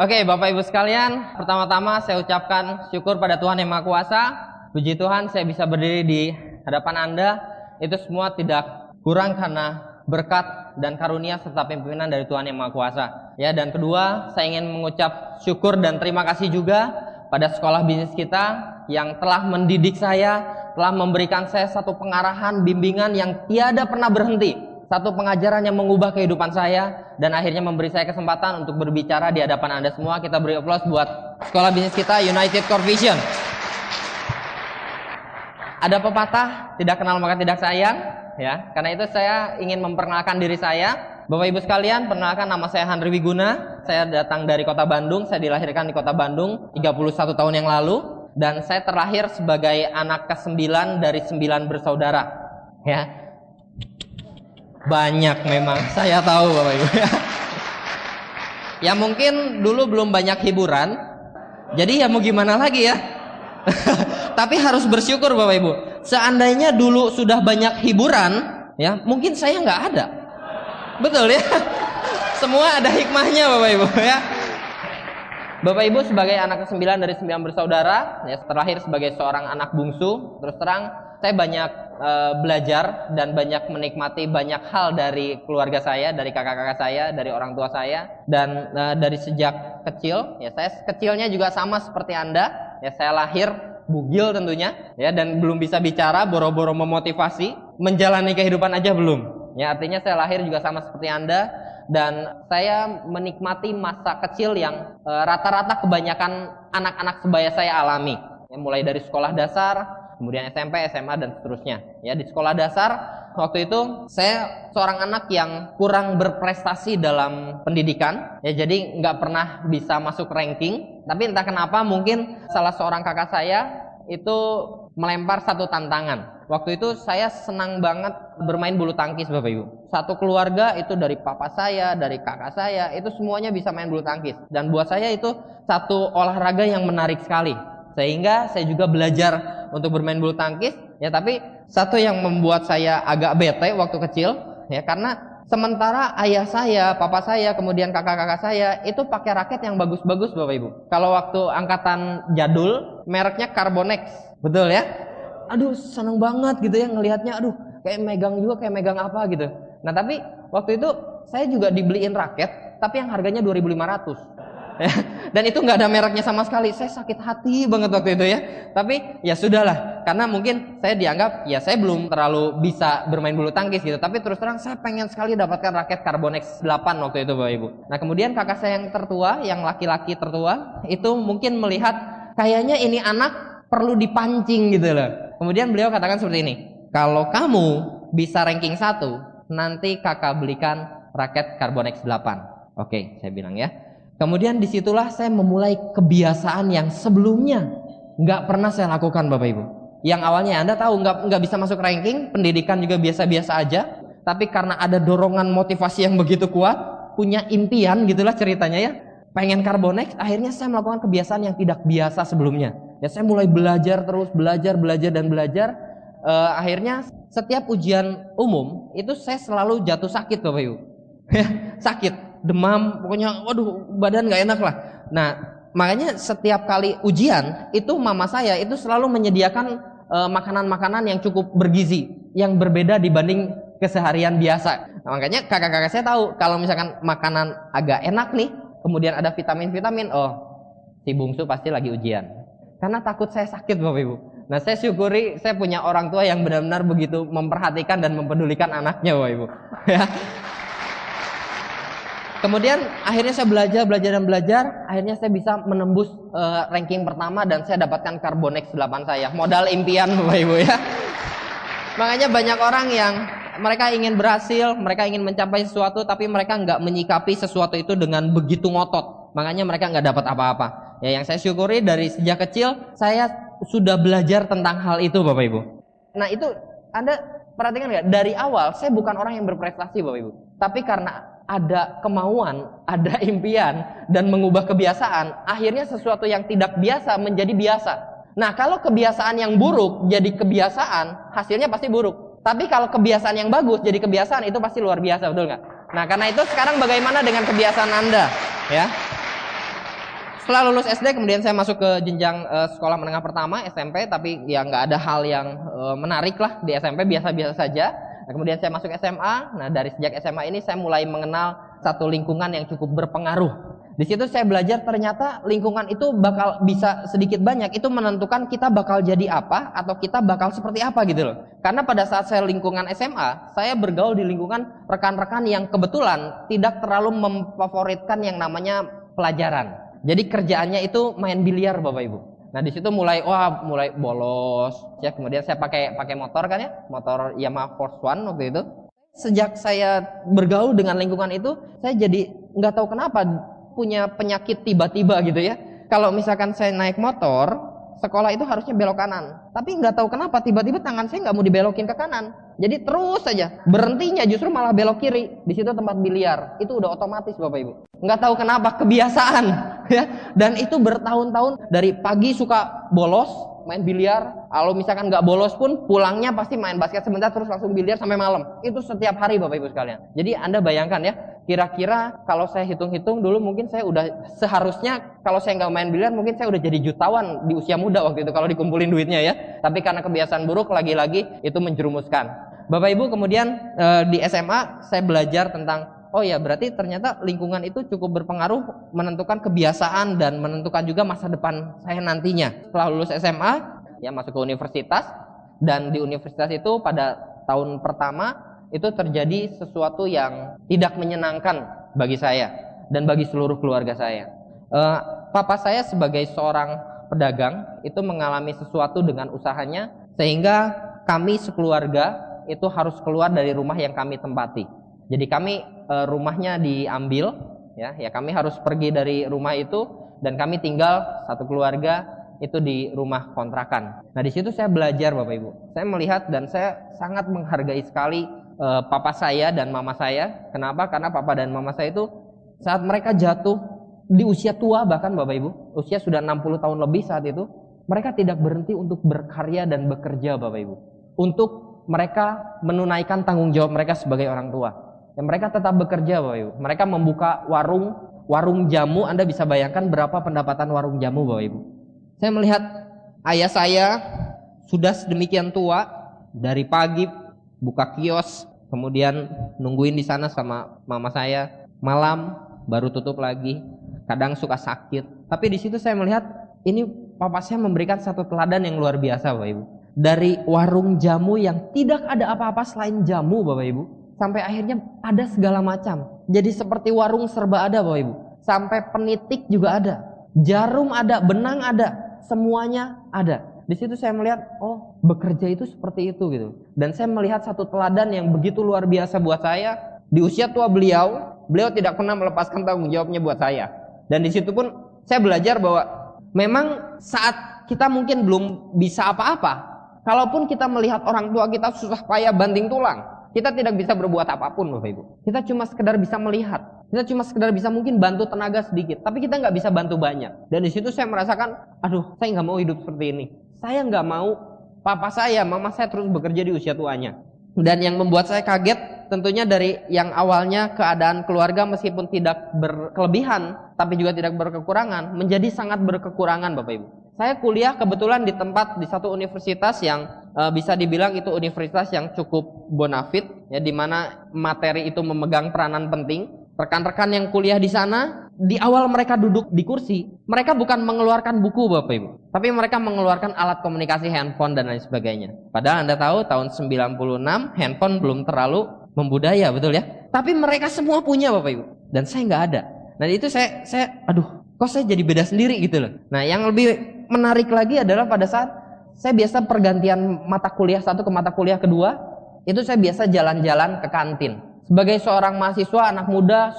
Oke, Bapak Ibu sekalian, pertama-tama saya ucapkan syukur pada Tuhan Yang Maha Kuasa. Puji Tuhan saya bisa berdiri di hadapan Anda. Itu semua tidak kurang karena berkat dan karunia serta pimpinan dari Tuhan Yang Maha Kuasa. Ya, dan kedua, saya ingin mengucap syukur dan terima kasih juga pada sekolah bisnis kita yang telah mendidik saya, telah memberikan saya satu pengarahan, bimbingan yang tiada pernah berhenti. Satu pengajaran yang mengubah kehidupan saya dan akhirnya memberi saya kesempatan untuk berbicara di hadapan Anda semua. Kita beri aplaus buat sekolah bisnis kita, United Core Vision. Ada pepatah, tidak kenal maka tidak sayang, ya. Karena itu saya ingin memperkenalkan diri saya. Bapak Ibu sekalian, perkenalkan, nama saya Handri Wiguna. Saya datang dari Kota Bandung. Saya dilahirkan di Kota Bandung 31 tahun yang lalu dan saya terlahir sebagai anak ke-9 dari 9 bersaudara, ya. Banyak memang, saya tahu Bapak Ibu. Ya mungkin dulu belum banyak hiburan, jadi ya mau gimana lagi ya. Tapi harus bersyukur Bapak Ibu. Seandainya dulu sudah banyak hiburan, ya mungkin saya nggak ada. Betul ya. Semua ada hikmahnya Bapak Ibu ya. Bapak Ibu sebagai anak ke-9 dari 9 bersaudara, ya terlahir sebagai seorang anak bungsu. Terus terang saya banyak belajar dan banyak menikmati banyak hal dari keluarga saya, dari kakak-kakak saya, dari orang tua saya, dan dari sejak kecil, ya saya kecilnya juga sama seperti Anda, ya saya lahir bugil tentunya, ya dan belum bisa bicara, boro-boro memotivasi, menjalani kehidupan aja belum, ya artinya saya lahir juga sama seperti Anda, dan saya menikmati masa kecil yang rata-rata kebanyakan anak-anak sebaya saya alami, ya, mulai dari sekolah dasar, kemudian SMP, SMA, dan seterusnya. Ya, di sekolah dasar, waktu itu saya seorang anak yang kurang berprestasi dalam pendidikan. Ya, jadi nggak pernah bisa masuk ranking. Tapi entah kenapa mungkin salah seorang kakak saya itu melempar satu tantangan. Waktu itu saya senang banget bermain bulu tangkis Bapak Ibu. Satu keluarga itu dari papa saya, dari kakak saya, itu semuanya bisa main bulu tangkis. Dan buat saya itu satu olahraga yang menarik sekali. Sehingga saya juga belajar untuk bermain bulu tangkis, ya tapi satu yang membuat saya agak bete waktu kecil, ya karena sementara ayah saya, papa saya, kemudian kakak-kakak saya itu pakai raket yang bagus-bagus Bapak Ibu. Kalau waktu angkatan jadul, mereknya Carbonex, betul ya? Aduh seneng banget gitu ya ngelihatnya, aduh kayak megang juga, kayak megang apa gitu. Nah tapi waktu itu saya juga dibeliin raket, tapi yang harganya 2.500. Ya, dan itu nggak ada mereknya sama sekali. Saya sakit hati banget waktu itu ya. Tapi ya sudahlah, karena mungkin saya dianggap ya saya belum terlalu bisa bermain bulu tangkis gitu. Tapi terus terang saya pengen sekali dapatkan raket Carbonex 8 waktu itu Bapak Ibu. Nah kemudian kakak saya yang tertua, yang laki-laki tertua, itu mungkin melihat kayaknya ini anak perlu dipancing gitu loh. Kemudian beliau katakan seperti ini, kalau kamu bisa ranking 1, nanti kakak belikan raket Carbonex 8. Oke, saya bilang ya. Kemudian disitulah saya memulai kebiasaan yang sebelumnya nggak pernah saya lakukan Bapak Ibu. Yang awalnya Anda tahu nggak bisa masuk ranking, pendidikan juga biasa-biasa aja. Tapi karena ada dorongan motivasi yang begitu kuat, punya impian gitulah ceritanya ya. Pengen Carbonex, akhirnya saya melakukan kebiasaan yang tidak biasa sebelumnya. Ya saya mulai belajar terus, belajar dan belajar. Akhirnya setiap ujian umum itu saya selalu jatuh sakit Bapak Ibu. Sakit. Demam, pokoknya waduh badan gak enak lah. Nah makanya setiap kali ujian itu mama saya itu selalu menyediakan makanan-makanan yang cukup bergizi, yang berbeda dibanding keseharian biasa. Nah, makanya kakak-kakak saya tahu kalau misalkan makanan agak enak nih, kemudian ada vitamin-vitamin, oh si bungsu pasti lagi ujian. Karena takut saya sakit Bapak Ibu. Nah saya syukuri saya punya orang tua yang benar-benar begitu memperhatikan dan mempedulikan anaknya Bapak Ibu. Ya. Kemudian akhirnya saya belajar, akhirnya saya bisa menembus ranking pertama dan saya dapatkan Carbonex 8 saya. Modal impian Bapak Ibu ya. Makanya banyak orang yang mereka ingin berhasil, mereka ingin mencapai sesuatu, tapi mereka nggak menyikapi sesuatu itu dengan begitu ngotot. Makanya mereka nggak dapat apa-apa. Ya yang saya syukuri dari sejak kecil saya sudah belajar tentang hal itu Bapak Ibu. Nah itu Anda perhatikan nggak? Dari awal saya bukan orang yang berprestasi Bapak Ibu. Tapi karena ada kemauan, ada impian, dan mengubah kebiasaan, akhirnya sesuatu yang tidak biasa menjadi biasa. Nah, kalau kebiasaan yang buruk jadi kebiasaan, hasilnya pasti buruk. Tapi kalau kebiasaan yang bagus jadi kebiasaan, itu pasti luar biasa, betul nggak? Nah, karena itu sekarang bagaimana dengan kebiasaan Anda? Ya, Setelah lulus SD kemudian saya masuk ke jenjang sekolah menengah pertama SMP, tapi ya nggak ada hal yang menarik lah di SMP, biasa-biasa saja. Nah, kemudian saya masuk SMA. Nah, dari sejak SMA ini saya mulai mengenal satu lingkungan yang cukup berpengaruh. Di situ saya belajar ternyata lingkungan itu bakal bisa sedikit banyak itu menentukan kita bakal jadi apa atau kita bakal seperti apa gitu loh. Karena pada saat saya lingkungan SMA, saya bergaul di lingkungan rekan-rekan yang kebetulan tidak terlalu memfavoritkan yang namanya pelajaran. Jadi kerjaannya itu main biliar Bapak Ibu. Nah di situ mulai bolos. Ya kemudian saya pakai motor kan ya, motor Yamaha Force One waktu itu. Sejak saya bergaul dengan lingkungan itu, saya jadi nggak tahu kenapa punya penyakit tiba-tiba gitu ya. Kalau misalkan saya naik motor, sekolah itu harusnya belok kanan. Tapi nggak tahu kenapa tiba-tiba tangan saya nggak mau dibelokin ke kanan. Jadi terus saja berhentinya justru malah belok kiri. Di situ tempat biliar. Itu udah otomatis Bapak Ibu. Nggak tahu kenapa kebiasaan ya. Dan itu bertahun-tahun dari pagi suka bolos main biliar. Kalau misalkan nggak bolos pun pulangnya pasti main basket sebentar terus langsung biliar sampai malam. Itu setiap hari Bapak Ibu sekalian. Jadi Anda bayangkan ya. Kira-kira kalau saya hitung-hitung dulu mungkin saya udah seharusnya kalau saya nggak main biliar mungkin saya udah jadi jutawan di usia muda waktu itu kalau dikumpulin duitnya ya. Tapi karena kebiasaan buruk lagi-lagi itu menjerumuskan. Bapak Ibu kemudian di SMA saya belajar tentang oh ya berarti ternyata lingkungan itu cukup berpengaruh menentukan kebiasaan dan menentukan juga masa depan saya nantinya. Setelah lulus SMA ya masuk ke universitas dan di universitas itu pada tahun pertama itu terjadi sesuatu yang tidak menyenangkan bagi saya dan bagi seluruh keluarga saya. Papa saya sebagai seorang pedagang itu mengalami sesuatu dengan usahanya sehingga kami sekeluarga itu harus keluar dari rumah yang kami tempati. Jadi kami rumahnya diambil, ya kami harus pergi dari rumah itu dan kami tinggal satu keluarga itu di rumah kontrakan. Nah di situ saya belajar Bapak Ibu. Saya melihat dan saya sangat menghargai sekali papa saya dan mama saya. Kenapa? Karena papa dan mama saya itu saat mereka jatuh di usia tua bahkan Bapak Ibu, usia sudah 60 tahun lebih saat itu, mereka tidak berhenti untuk berkarya dan bekerja Bapak Ibu. Untuk mereka menunaikan tanggung jawab mereka sebagai orang tua. Dan mereka tetap bekerja Bapak Ibu. Mereka membuka warung jamu. Anda bisa bayangkan berapa pendapatan warung jamu Bapak Ibu. Saya melihat ayah saya sudah sedemikian tua, dari pagi buka kios, kemudian nungguin di sana sama mama saya, malam baru tutup lagi. Kadang suka sakit. Tapi di situ saya melihat ini papa saya memberikan satu teladan yang luar biasa Bapak Ibu. Dari warung jamu yang tidak ada apa-apa selain jamu Bapak Ibu, sampai akhirnya ada segala macam. Jadi seperti warung serba ada Bapak Ibu. Sampai penitik juga ada, jarum ada, benang ada, semuanya ada. Di situ saya melihat, oh bekerja itu seperti itu gitu. Dan saya melihat satu teladan yang begitu luar biasa buat saya. Di usia tua beliau tidak pernah melepaskan tanggung jawabnya buat saya. Dan di situ pun saya belajar bahwa memang saat kita mungkin belum bisa apa-apa, kalaupun kita melihat orang tua kita susah payah banting tulang, kita tidak bisa berbuat apapun Bapak Ibu. Kita cuma sekedar bisa melihat. Kita cuma sekedar bisa mungkin bantu tenaga sedikit. Tapi kita nggak bisa bantu banyak. Dan di situ saya merasakan, aduh saya nggak mau hidup seperti ini. Saya nggak mau papa saya, mama saya terus bekerja di usia tuanya. Dan yang membuat saya kaget tentunya dari yang awalnya keadaan keluarga meskipun tidak berkelebihan, tapi juga tidak berkekurangan, menjadi sangat berkekurangan Bapak Ibu. Saya kuliah kebetulan di satu universitas yang bisa dibilang itu universitas yang cukup bonafit, ya, di mana materi itu memegang peranan penting. Rekan-rekan yang kuliah di sana, di awal mereka duduk di kursi, mereka bukan mengeluarkan buku Bapak Ibu, tapi mereka mengeluarkan alat komunikasi handphone dan lain sebagainya. Padahal Anda tahu tahun 96 handphone belum terlalu membudaya, betul ya? Tapi mereka semua punya Bapak Ibu, dan saya nggak ada. Nah itu saya aduh, kok saya jadi beda sendiri gitu loh. Nah yang lebih menarik lagi adalah pada saat saya biasa pergantian mata kuliah satu ke mata kuliah kedua, itu saya biasa jalan-jalan ke kantin. Sebagai seorang mahasiswa, anak muda,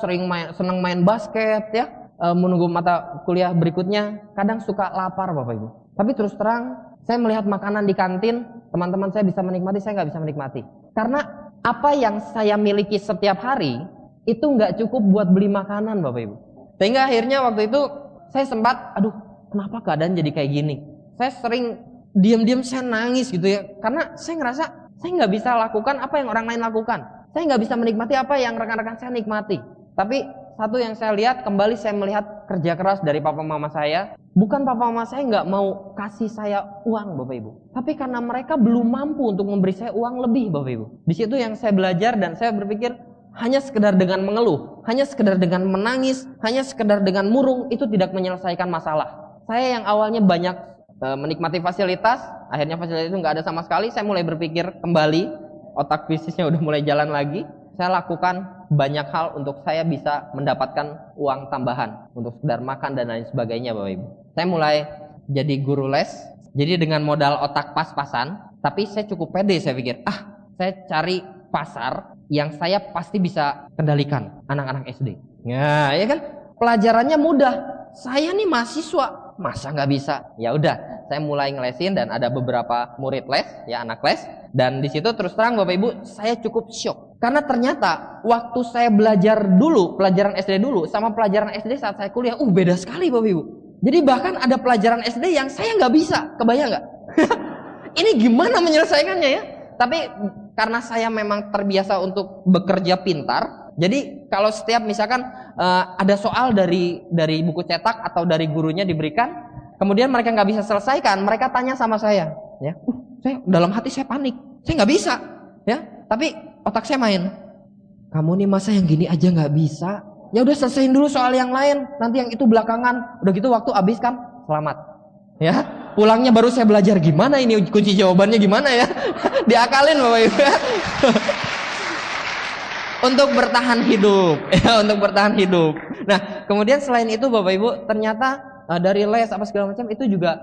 senang main basket ya, menunggu mata kuliah berikutnya, kadang suka lapar Bapak Ibu. Tapi terus terang, saya melihat makanan di kantin, teman-teman saya bisa menikmati, saya nggak bisa menikmati. Karena apa yang saya miliki setiap hari, itu nggak cukup buat beli makanan Bapak Ibu. Sehingga akhirnya waktu itu, saya sempat, aduh kenapa keadaan jadi kayak gini. Saya sering diam-diam saya nangis gitu ya, karena saya ngerasa saya nggak bisa lakukan apa yang orang lain lakukan. Saya nggak bisa menikmati apa yang rekan-rekan saya nikmati. Tapi satu yang saya lihat, kembali saya melihat kerja keras dari papa mama saya. Bukan papa mama saya nggak mau kasih saya uang Bapak Ibu, tapi karena mereka belum mampu untuk memberi saya uang lebih Bapak Ibu. Di situ yang saya belajar dan saya berpikir hanya sekedar dengan mengeluh, hanya sekedar dengan menangis, hanya sekedar dengan murung itu tidak menyelesaikan masalah. Saya yang awalnya banyak menikmati fasilitas, akhirnya fasilitas itu nggak ada sama sekali. Saya mulai berpikir kembali, otak bisnisnya udah mulai jalan lagi. Saya lakukan banyak hal untuk saya bisa mendapatkan uang tambahan untuk sekedar makan dan lain sebagainya Bapak Ibu. Saya mulai jadi guru les, jadi dengan modal otak pas-pasan, tapi saya cukup pede, saya pikir, saya cari pasar yang saya pasti bisa kendalikan, anak-anak SD. Nah, ya kan? Pelajarannya mudah. Saya nih mahasiswa, masa nggak bisa? Ya udah, saya mulai ngelesin dan ada beberapa murid les, ya anak les. Dan di situ terus terang Bapak Ibu, saya cukup syok. Karena ternyata waktu saya belajar dulu, pelajaran SD dulu, sama pelajaran SD saat saya kuliah, beda sekali Bapak Ibu. Jadi bahkan ada pelajaran SD yang saya nggak bisa, kebayang nggak? Ini gimana menyelesaikannya ya? Tapi karena saya memang terbiasa untuk bekerja pintar, jadi kalau setiap misalkan ada soal dari buku cetak atau dari gurunya diberikan, kemudian mereka nggak bisa selesaikan, mereka tanya sama saya, ya, saya dalam hati saya panik, saya nggak bisa, ya, tapi otak saya main, kamu nih masa yang gini aja nggak bisa? Ya udah selesaiin dulu soal yang lain, nanti yang itu belakangan. Udah gitu waktu habis kan, selamat. Ya, pulangnya baru saya belajar gimana ini kunci jawabannya gimana ya. Diakalin Bapak Ibu. Untuk bertahan hidup, ya, untuk bertahan hidup. Nah, kemudian selain itu Bapak Ibu, ternyata dari les apa segala macam itu juga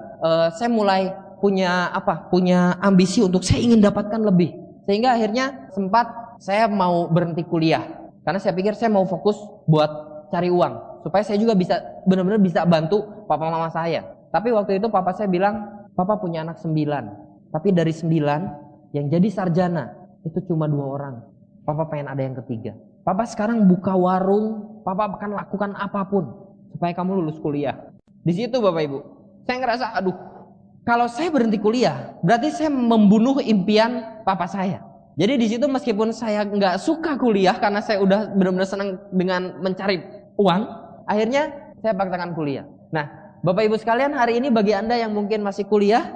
saya mulai punya ambisi untuk saya ingin dapatkan lebih. Sehingga akhirnya sempat saya mau berhenti kuliah. Karena saya pikir saya mau fokus buat cari uang. Supaya saya juga bisa benar-benar bisa bantu papa mama saya. Tapi waktu itu papa saya bilang, papa punya anak 9. Tapi dari 9 yang jadi sarjana itu cuma 2 orang. Papa pengen ada yang ketiga. Papa sekarang buka warung, papa akan lakukan apapun supaya kamu lulus kuliah. Di situ Bapak Ibu, saya ngerasa kalau saya berhenti kuliah, berarti saya membunuh impian papa saya. Jadi di situ meskipun saya nggak suka kuliah karena saya udah benar-benar senang dengan mencari uang, akhirnya saya paksakan kuliah. Nah, Bapak Ibu sekalian, hari ini bagi Anda yang mungkin masih kuliah,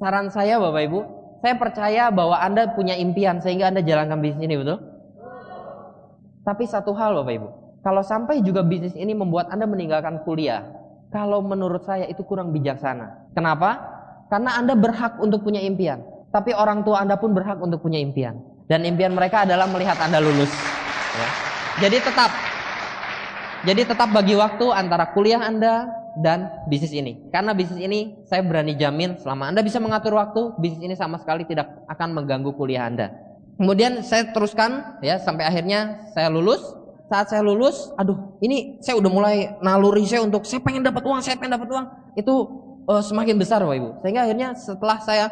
saran saya Bapak Ibu, saya percaya bahwa Anda punya impian sehingga Anda jalankan bisnis ini, betul? Tapi satu hal Bapak Ibu, kalau sampai juga bisnis ini membuat Anda meninggalkan kuliah, kalau menurut saya itu kurang bijaksana. Kenapa? Karena Anda berhak untuk punya impian. Tapi orang tua Anda pun berhak untuk punya impian. Dan impian mereka adalah melihat Anda lulus. Ya. Jadi tetap bagi waktu antara kuliah Anda dan bisnis ini. Karena bisnis ini saya berani jamin selama Anda bisa mengatur waktu, bisnis ini sama sekali tidak akan mengganggu kuliah Anda. Kemudian saya teruskan ya sampai akhirnya saya lulus. Saat saya lulus, ini saya udah mulai naluri saya untuk saya pengen dapat uang. Itu semakin besar Bapak Ibu. Sehingga akhirnya setelah saya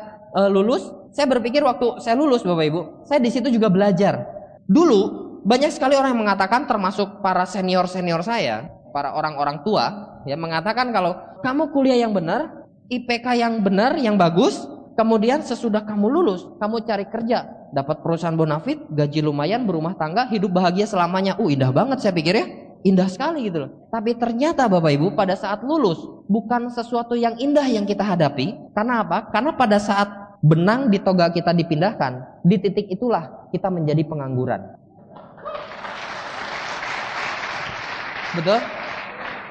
lulus, saya berpikir waktu saya lulus Bapak Ibu, saya di situ juga belajar. Dulu banyak sekali orang yang mengatakan, termasuk para senior saya, para orang-orang tua, ya mengatakan kalau kamu kuliah yang benar, IPK yang benar, yang bagus, kemudian sesudah kamu lulus, kamu cari kerja, dapat perusahaan bonafit, gaji lumayan, berumah tangga, hidup bahagia selamanya. Indah banget saya pikir ya. Indah sekali gitu loh. Tapi ternyata Bapak Ibu pada saat lulus bukan sesuatu yang indah yang kita hadapi. Karena apa? Karena pada saat benang di toga kita dipindahkan, di titik itulah kita menjadi pengangguran. Betul?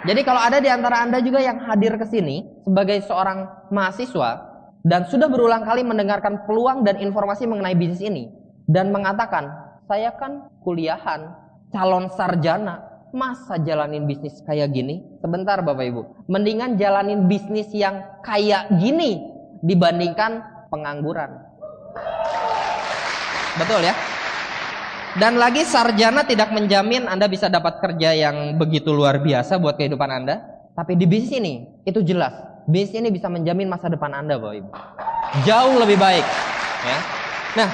Jadi kalau ada di antara Anda juga yang hadir ke sini sebagai seorang mahasiswa dan sudah berulang kali mendengarkan peluang dan informasi mengenai bisnis ini dan mengatakan, saya kan kuliahan, calon sarjana, masa jalanin bisnis kayak gini? Sebentar Bapak Ibu, mendingan jalanin bisnis yang kayak gini dibandingkan pengangguran. Betul ya? Dan lagi sarjana tidak menjamin Anda bisa dapat kerja yang begitu luar biasa buat kehidupan Anda. Tapi di bisnis ini, itu jelas. Bisnis ini bisa menjamin masa depan Anda Bapak Ibu. Jauh lebih baik ya. Nah,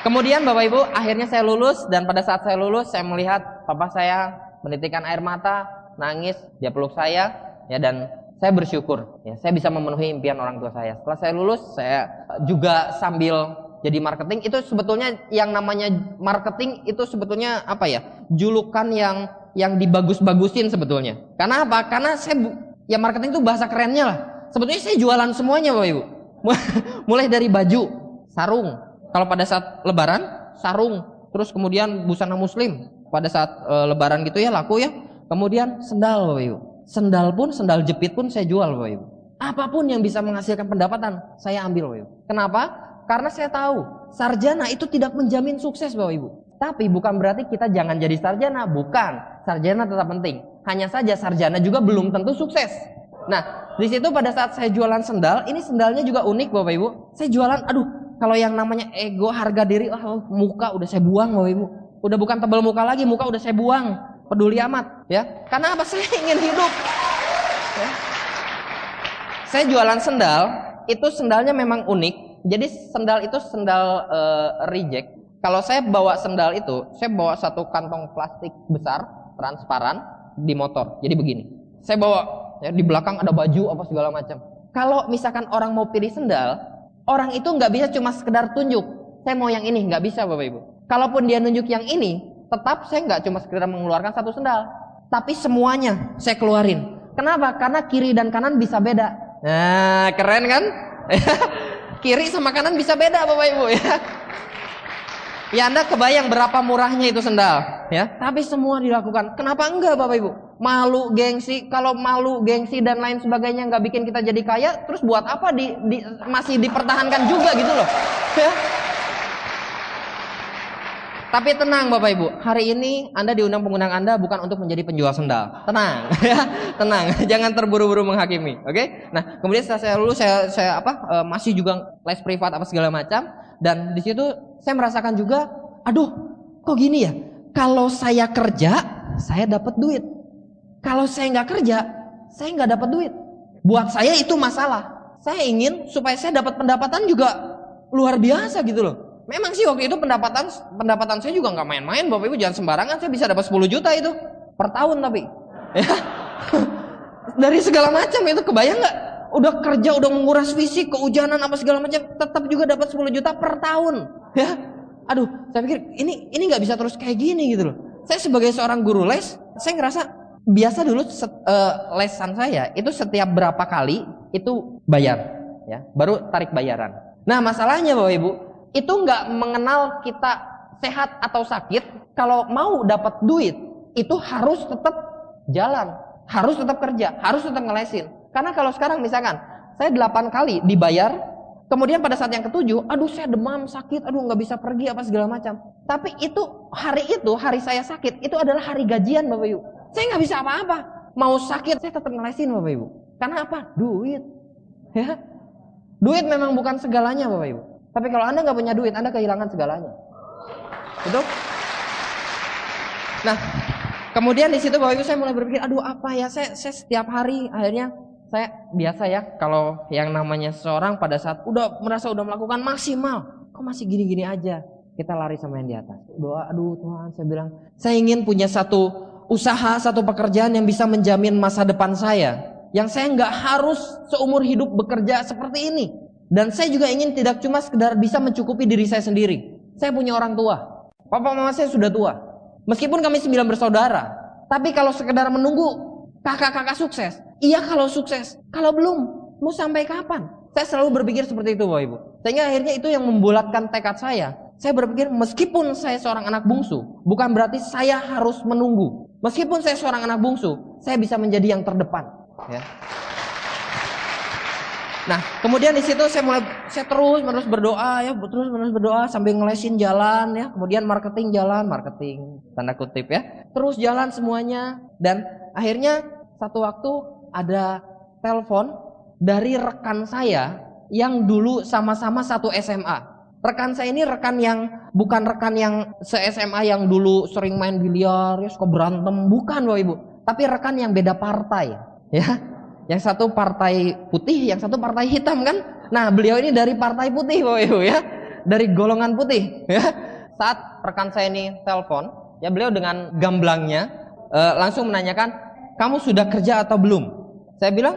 kemudian Bapak Ibu, akhirnya saya lulus. Dan pada saat saya lulus, saya melihat papa saya menitikkan air mata, nangis, dia peluk saya ya, dan saya bersyukur ya, saya bisa memenuhi impian orang tua saya. Setelah saya lulus, saya juga sambil jadi marketing. Itu sebetulnya yang namanya marketing itu sebetulnya julukan yang yang dibagus-bagusin sebetulnya. Karena apa? Karena ya marketing itu bahasa kerennya lah. Sebetulnya saya jualan semuanya Bapak Ibu. Mulai dari baju, sarung. Kalau pada saat lebaran, sarung. Terus kemudian busana muslim. Pada saat lebaran gitu ya laku ya. Kemudian sendal Bapak Ibu. Sendal pun, sendal jepit pun saya jual Bapak Ibu. Apapun yang bisa menghasilkan pendapatan, saya ambil Bapak Ibu. Kenapa? Karena saya tahu sarjana itu tidak menjamin sukses Bapak Ibu. Tapi bukan berarti kita jangan jadi sarjana, bukan. Sarjana tetap penting. Hanya saja sarjana juga belum tentu sukses. Nah, di situ pada saat saya jualan sendal, ini sendalnya juga unik Bapak Ibu. Saya jualan, kalau yang namanya ego, harga diri, muka udah saya buang Bapak Ibu. Udah bukan tebal muka lagi, muka udah saya buang. Peduli amat, ya. Karena apa? Saya ingin hidup. Ya. Saya jualan sendal, itu sendalnya memang unik. Jadi sendal itu sendal reject. Kalau saya bawa sendal itu, saya bawa satu kantong plastik besar, transparan, di motor. Jadi begini, saya bawa, ya, di belakang ada baju apa segala macam. Kalau misalkan orang mau pilih sendal, orang itu nggak bisa cuma sekedar tunjuk, saya mau yang ini, nggak bisa Bapak Ibu. Kalaupun dia nunjuk yang ini, tetap saya nggak cuma sekedar mengeluarkan satu sendal, tapi semuanya saya keluarin. Kenapa? Karena kiri dan kanan bisa beda. Nah, keren kan? Kiri sama kanan bisa beda Bapak Ibu ya. Ya Anda kebayang berapa murahnya itu sendal ya. Tapi semua dilakukan. Kenapa enggak Bapak Ibu? Malu, gengsi. Kalau malu, gengsi dan lain sebagainya nggak bikin kita jadi kaya, terus buat apa masih dipertahankan juga gitu loh ya. Tapi tenang Bapak Ibu, hari ini Anda diundang pengundang Anda bukan untuk menjadi penjual sendal. Tenang ya, tenang. Jangan terburu-buru menghakimi, oke? Nah, kemudian setelah saya lulus saya masih juga les privat apa segala macam, dan di situ saya merasakan juga, kok gini ya? Kalau saya kerja, saya dapat duit. Kalau saya nggak kerja, saya nggak dapat duit. Buat saya itu masalah. Saya ingin supaya saya dapat pendapatan juga luar biasa gitu loh. Memang sih waktu itu pendapatan saya juga nggak main-main Bapak Ibu, jangan sembarangan. Saya bisa dapat 10 juta itu per tahun tapi ya. Dari segala macam itu, kebayang nggak? Udah kerja, udah menguras fisik, kehujanan apa segala macam, tetap juga dapat 10 juta per tahun ya. Saya pikir ini nggak bisa terus kayak gini gitu loh. Saya sebagai seorang guru les, saya ngerasa biasa dulu lesan saya itu setiap berapa kali itu bayar ya, baru tarik bayaran. Nah masalahnya Bapak Ibu, itu nggak mengenal kita sehat atau sakit. Kalau mau dapat duit, itu harus tetap jalan, harus tetap kerja, harus tetap ngelesin. Karena kalau sekarang misalkan saya 8 kali dibayar, kemudian pada saat yang ke-7, saya demam, sakit, nggak bisa pergi apa segala macam. Tapi hari saya sakit, itu adalah hari gajian Bapak Ibu. Saya nggak bisa apa-apa. Mau sakit, saya tetap ngelesin Bapak Ibu. Karena apa? Duit. Ya. Duit memang bukan segalanya Bapak Ibu. Tapi kalau Anda nggak punya duit, Anda kehilangan segalanya. Betul? Nah, kemudian di situ Bapak Ibu saya mulai berpikir, apa ya, saya setiap hari akhirnya saya biasa ya, kalau yang namanya seseorang pada saat udah melakukan maksimal, kok masih gini-gini aja, kita lari sama yang di atas. Doa, Tuhan, saya bilang, saya ingin punya satu usaha, satu pekerjaan yang bisa menjamin masa depan saya, yang saya nggak harus seumur hidup bekerja seperti ini. Dan saya juga ingin tidak cuma sekedar bisa mencukupi diri saya sendiri. Saya punya orang tua. Papa mama saya sudah tua. Meskipun kami 9 bersaudara. Tapi kalau sekedar menunggu kakak-kakak sukses. Iya kalau sukses. Kalau belum, mau sampai kapan? Saya selalu berpikir seperti itu Bapak Ibu. Sehingga akhirnya itu yang membulatkan tekad saya. Saya berpikir meskipun saya seorang anak bungsu, bukan berarti saya harus menunggu. Meskipun saya seorang anak bungsu, saya bisa menjadi yang terdepan. Ya. Nah, kemudian di situ saya terus menerus berdoa ya, terus menerus berdoa sambil ngelesin jalan ya, kemudian marketing tanda kutip ya, terus jalan semuanya. Dan akhirnya satu waktu ada telepon dari rekan saya yang dulu sama-sama satu SMA. Rekan saya ini bukan rekan yang se-SMA yang dulu sering main biliar, ya suka berantem, bukan Bapak Ibu, tapi rekan yang beda partai ya. Yang satu partai putih, yang satu partai hitam kan. Nah beliau ini dari partai putih Bapak Ibu ya, dari golongan putih ya. Saat rekan saya ini telepon ya, beliau dengan gamblangnya langsung menanyakan, kamu sudah kerja atau belum? Saya bilang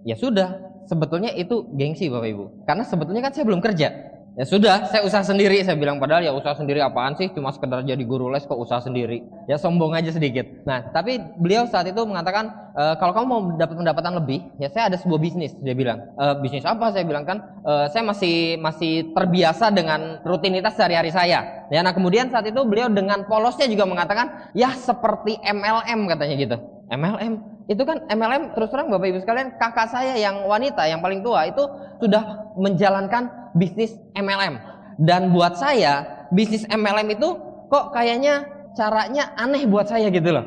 ya sudah. Sebetulnya itu gengsi Bapak Ibu, karena sebetulnya kan saya belum kerja Ya sudah, saya usaha sendiri. Saya bilang, padahal ya usaha sendiri apaan sih? Cuma sekedar jadi guru les kok usaha sendiri. Ya sombong aja sedikit. Nah, tapi beliau saat itu mengatakan, kalau kamu mau dapat pendapatan lebih, ya saya ada sebuah bisnis. Dia bilang, bisnis apa? Saya bilang kan, saya masih terbiasa dengan rutinitas sehari-hari saya. Ya, nah kemudian saat itu beliau dengan polosnya juga mengatakan, ya seperti MLM katanya gitu. MLM? Itu kan MLM, terus terang Bapak Ibu sekalian, kakak saya yang wanita, yang paling tua itu sudah menjalankan bisnis MLM. Dan buat saya, bisnis MLM itu kok kayaknya caranya aneh buat saya gitu loh.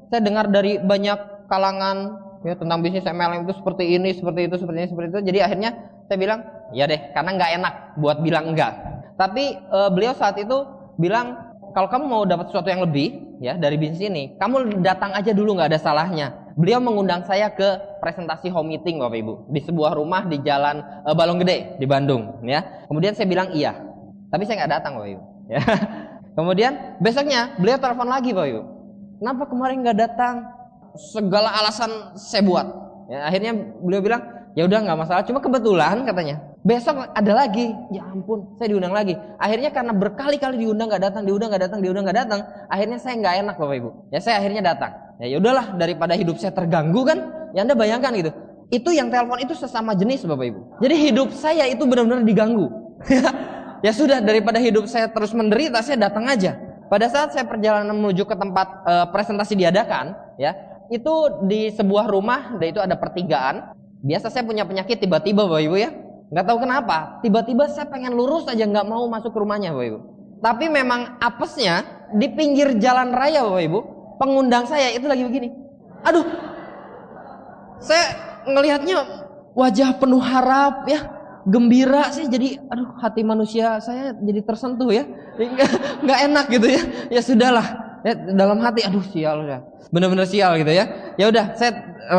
Saya dengar dari banyak kalangan ya tentang bisnis MLM itu seperti ini, seperti itu, seperti ini, seperti itu. Jadi akhirnya saya bilang, ya deh, karena nggak enak buat bilang enggak. Tapi beliau saat itu bilang, kalau kamu mau dapat sesuatu yang lebih ya dari bisnis ini, kamu datang aja dulu, nggak ada salahnya. Beliau mengundang saya ke presentasi home meeting Bapak Ibu di sebuah rumah di Jalan Balong Gede di Bandung ya. Kemudian saya bilang iya, tapi saya nggak datang Bapak Ibu ya. Kemudian besoknya beliau telepon lagi Bapak Ibu, kenapa kemarin nggak datang? Segala alasan saya buat ya. Akhirnya beliau bilang ya udah nggak masalah, cuma kebetulan katanya besok ada lagi. Ya ampun, saya diundang lagi. Akhirnya karena berkali-kali diundang nggak datang, diundang nggak datang, diundang nggak datang, akhirnya saya nggak enak Bapak Ibu ya. Saya akhirnya datang. Ya udahlah, daripada hidup saya terganggu kan. Ya Anda bayangkan gitu. Itu yang telepon itu sesama jenis Bapak Ibu. Jadi hidup saya itu benar-benar diganggu. Ya sudah, daripada hidup saya terus menderita, saya datang aja. Pada saat saya perjalanan menuju ke tempat presentasi diadakan, ya, itu di sebuah rumah, dan itu ada pertigaan. Biasa saya punya penyakit tiba-tiba Bapak Ibu ya. Nggak tahu kenapa, tiba-tiba saya pengen lurus aja, nggak mau masuk ke rumahnya Bapak Ibu. Tapi memang apesnya di pinggir jalan raya Bapak Ibu, pengundang saya itu lagi begini. Aduh, saya ngelihatnya wajah penuh harap ya, gembira sih. Jadi aduh, hati manusia saya jadi tersentuh ya. Nggak enak gitu ya. Ya sudahlah ya, dalam hati aduh sial ya, benar-benar sial gitu ya. Ya udah, saya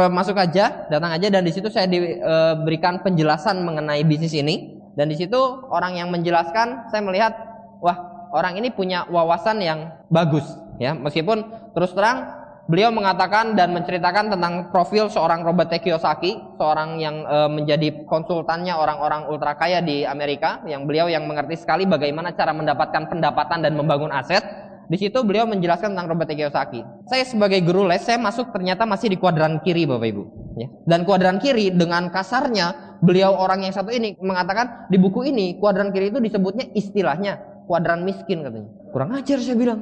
masuk aja, datang aja, dan di situ saya diberikan penjelasan mengenai bisnis ini. Dan di situ orang yang menjelaskan, saya melihat wah, orang ini punya wawasan yang bagus ya. Meskipun terus terang beliau mengatakan dan menceritakan tentang profil seorang Robert T. Kiyosaki, seorang yang menjadi konsultannya orang-orang ultra kaya di Amerika, yang beliau yang mengerti sekali bagaimana cara mendapatkan pendapatan dan membangun aset. Di situ beliau menjelaskan tentang Robert T. Kiyosaki. Saya sebagai guru les, saya masuk ternyata masih di kuadran kiri Bapak Ibu ya. Dan kuadran kiri dengan kasarnya beliau orang yang satu ini mengatakan di buku ini kuadran kiri itu disebutnya istilahnya kuadran miskin katanya. Kurang ajar saya bilang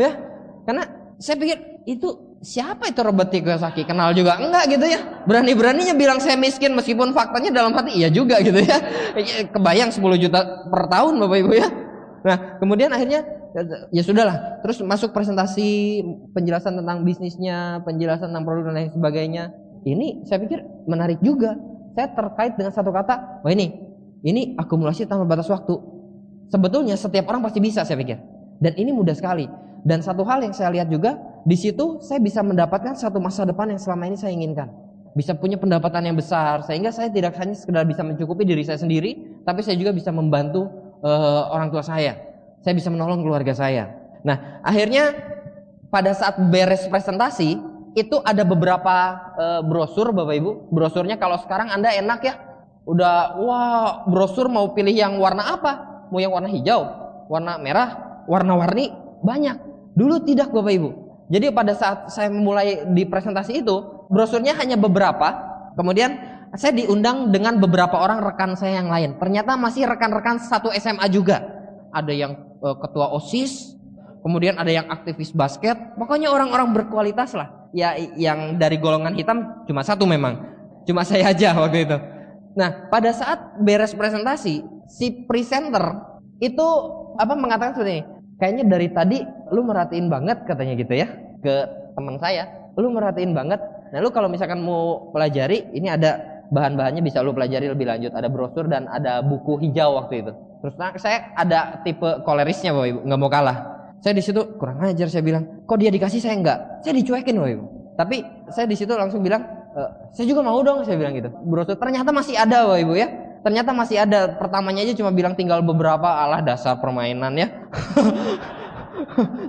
ya. Karena saya pikir itu siapa itu Robert T. Kiyosaki? Kenal juga enggak gitu ya. Berani-beraninya bilang saya miskin meskipun faktanya dalam hati iya juga gitu ya. Kebayang 10 juta per tahun Bapak Ibu ya. Nah kemudian akhirnya ya sudahlah. Terus masuk presentasi, penjelasan tentang bisnisnya, penjelasan tentang produk dan lain sebagainya. Ini saya pikir menarik juga. Saya terkait dengan satu kata, wah ini akumulasi tanpa batas waktu. Sebetulnya setiap orang pasti bisa saya pikir. Dan ini mudah sekali. Dan satu hal yang saya lihat juga, di situ saya bisa mendapatkan satu masa depan yang selama ini saya inginkan. Bisa punya pendapatan yang besar, sehingga saya tidak hanya sekedar bisa mencukupi diri saya sendiri, tapi saya juga bisa membantu orang tua saya. Saya bisa menolong keluarga saya. Nah, akhirnya pada saat beres presentasi, itu ada beberapa brosur Bapak Ibu. Brosurnya kalau sekarang Anda enak ya, udah wah brosur mau pilih yang warna apa? Mau yang warna hijau, warna merah, warna-warni banyak. Dulu tidak Bapak Ibu. Jadi pada saat saya memulai di presentasi itu, brosurnya hanya beberapa. Kemudian saya diundang dengan beberapa orang rekan saya yang lain. Ternyata masih rekan-rekan satu SMA juga. Ada yang ketua OSIS, kemudian ada yang aktivis basket. Pokoknya orang-orang berkualitas lah. Ya yang dari golongan hitam cuma satu memang. Cuma saya aja waktu itu. Nah, pada saat beres presentasi, si presenter itu mengatakan seperti ini. Kayaknya dari tadi lu merhatiin banget katanya gitu ya ke teman saya. Lu merhatiin banget. Nah lu kalau misalkan mau pelajari, ini ada bahan-bahannya bisa lu pelajari lebih lanjut. Ada brosur dan ada buku hijau waktu itu. Terus saya ada tipe kolerisnya Bapak Ibu, nggak mau kalah. Saya di situ kurang ajar saya bilang. Kok dia dikasih saya enggak? Saya dicuekin Bapak Ibu. Tapi saya di situ langsung bilang, saya juga mau dong saya bilang gitu. Brosur ternyata masih ada Bapak Ibu ya. Ternyata masih ada. Pertamanya aja cuma bilang tinggal beberapa, alah dasar permainan ya.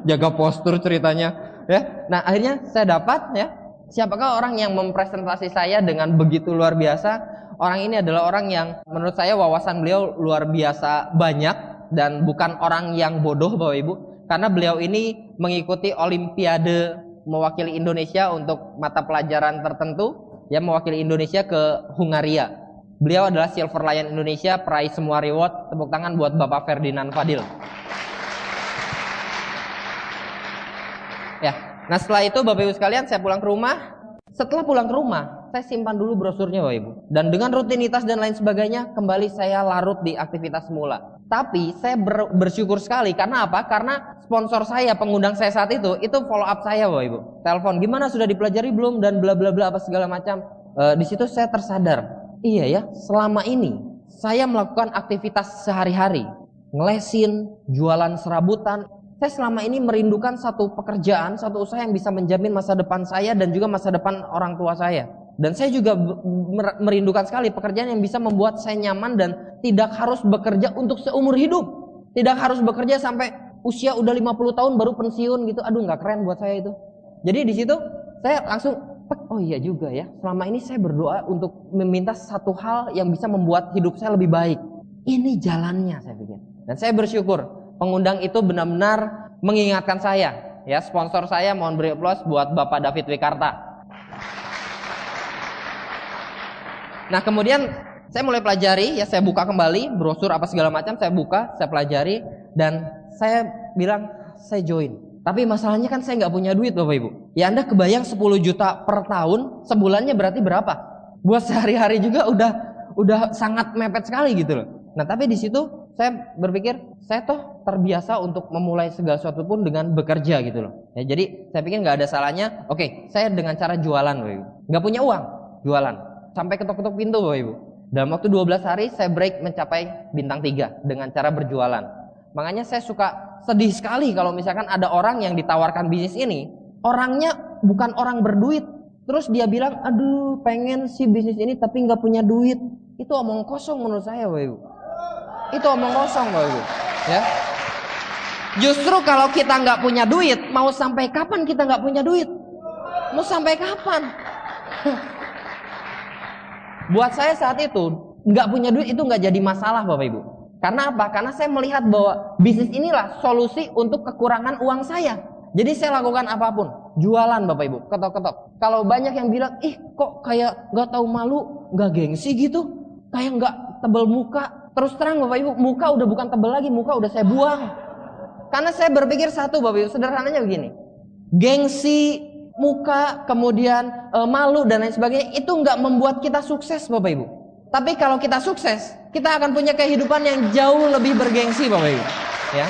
Jaga postur ceritanya ya. Nah akhirnya saya dapat ya. Siapakah orang yang mempresentasi saya dengan begitu luar biasa? Orang ini adalah orang yang menurut saya wawasan beliau luar biasa banyak dan bukan orang yang bodoh Bapak Ibu. Karena beliau ini mengikuti olimpiade mewakili Indonesia untuk mata pelajaran tertentu, ya mewakili Indonesia ke Hungaria. Beliau adalah Silver Lion Indonesia, peraih semua reward. Tepuk tangan buat Bapak Ferdinand Fadil. Ya. Nah setelah itu Bapak Ibu sekalian saya pulang ke rumah. Setelah pulang ke rumah saya simpan dulu brosurnya Bapak Ibu. Dan dengan rutinitas dan lain sebagainya kembali saya larut di aktivitas semula. Tapi saya bersyukur sekali karena apa? Karena sponsor saya, pengundang saya saat itu follow up saya Bapak Ibu. Telepon gimana sudah dipelajari belum dan bla bla bla apa segala macam. Di situ saya tersadar, iya ya selama ini saya melakukan aktivitas sehari-hari, ngelesin, jualan serabutan. Saya selama ini merindukan satu pekerjaan, satu usaha yang bisa menjamin masa depan saya dan juga masa depan orang tua saya. Dan saya juga merindukan sekali pekerjaan yang bisa membuat saya nyaman dan tidak harus bekerja untuk seumur hidup. Tidak harus bekerja sampai usia udah 50 tahun baru pensiun gitu. Aduh nggak keren buat saya itu. Jadi di situ saya langsung, oh iya juga ya. Selama ini saya berdoa untuk meminta satu hal yang bisa membuat hidup saya lebih baik. Ini jalannya saya pikir. Dan saya bersyukur. Pengundang itu benar-benar mengingatkan saya. Ya, sponsor saya mohon beri aplaus buat Bapak David Wikarta. Nah, kemudian saya mulai pelajari, ya saya buka kembali brosur apa segala macam, saya buka, saya pelajari dan saya bilang saya join. Tapi masalahnya kan saya nggak punya duit Bapak Ibu. Ya Anda kebayang 10 juta per tahun, sebulannya berarti berapa? Buat sehari-hari juga udah sangat mepet sekali gitu loh. Nah, tapi di situ saya berpikir saya toh terbiasa untuk memulai segala sesuatu pun dengan bekerja gitu loh. Ya, jadi saya pikir nggak ada salahnya. Oke, saya dengan cara jualan, Bapak Ibu. Nggak punya uang, jualan. Sampai ketok-ketok pintu, Bapak Ibu. Dalam waktu 12 hari saya break mencapai bintang 3 dengan cara berjualan. Makanya saya suka sedih sekali kalau misalkan ada orang yang ditawarkan bisnis ini, orangnya bukan orang berduit. Terus dia bilang, aduh pengen sih bisnis ini tapi nggak punya duit. Itu omong kosong menurut saya, Bapak Ibu. Itu omong kosong Bapak Ibu. Ya. Justru kalau kita nggak punya duit, mau sampai kapan kita nggak punya duit? Mau sampai kapan? Buat saya saat itu nggak punya duit itu nggak jadi masalah Bapak Ibu. Karena apa? Karena saya melihat bahwa bisnis inilah solusi untuk kekurangan uang saya. Jadi saya lakukan apapun, jualan Bapak Ibu, ketok-ketok. Kalau banyak yang bilang, ih kok kayak nggak tahu malu, nggak gengsi gitu, kayak nggak tebel muka. Terus terang Bapak Ibu, muka udah bukan tebel lagi, muka udah saya buang. Karena saya berpikir satu Bapak Ibu, sederhananya begini. Gengsi, muka, kemudian malu dan lain sebagainya, itu nggak membuat kita sukses Bapak Ibu. Tapi kalau kita sukses, kita akan punya kehidupan yang jauh lebih bergengsi Bapak Ibu. Ya.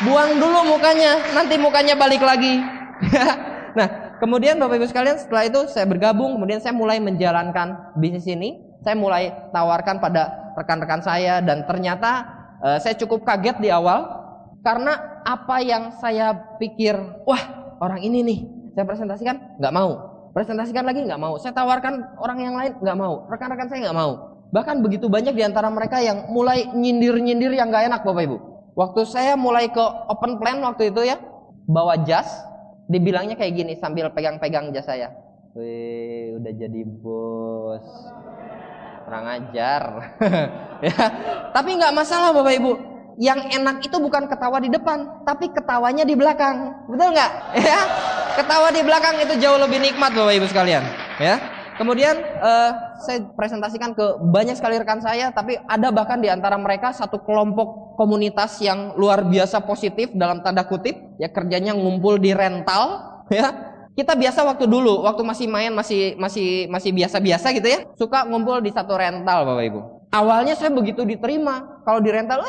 Buang dulu mukanya, nanti mukanya balik lagi. Nah, kemudian Bapak Ibu sekalian setelah itu saya bergabung, kemudian saya mulai menjalankan bisnis ini. Saya mulai tawarkan pada rekan-rekan saya dan ternyata saya cukup kaget di awal karena apa yang saya pikir, wah orang ini nih saya presentasikan nggak mau, presentasikan lagi nggak mau, saya tawarkan orang yang lain nggak mau, rekan-rekan saya nggak mau. Bahkan begitu banyak di antara mereka yang mulai nyindir-nyindir yang nggak enak Bapak Ibu. Waktu saya mulai ke open plan waktu itu ya, bawa jas, dibilangnya kayak gini sambil pegang-pegang jas saya, wih udah jadi bos. Kurang ajar. Ya, tapi nggak masalah Bapak Ibu. Yang enak itu bukan ketawa di depan, tapi ketawanya di belakang. Betul nggak? Ya, ketawa di belakang itu jauh lebih nikmat Bapak Ibu sekalian. Ya. Kemudian saya presentasikan ke banyak sekali rekan saya, tapi ada bahkan di antara mereka satu kelompok komunitas yang luar biasa positif dalam tanda kutip, ya kerjanya ngumpul di rental, ya. Kita biasa waktu dulu, waktu masih main, masih biasa-biasa gitu ya, suka ngumpul di satu rental Bapak Ibu. Awalnya saya begitu diterima, kalau di rental,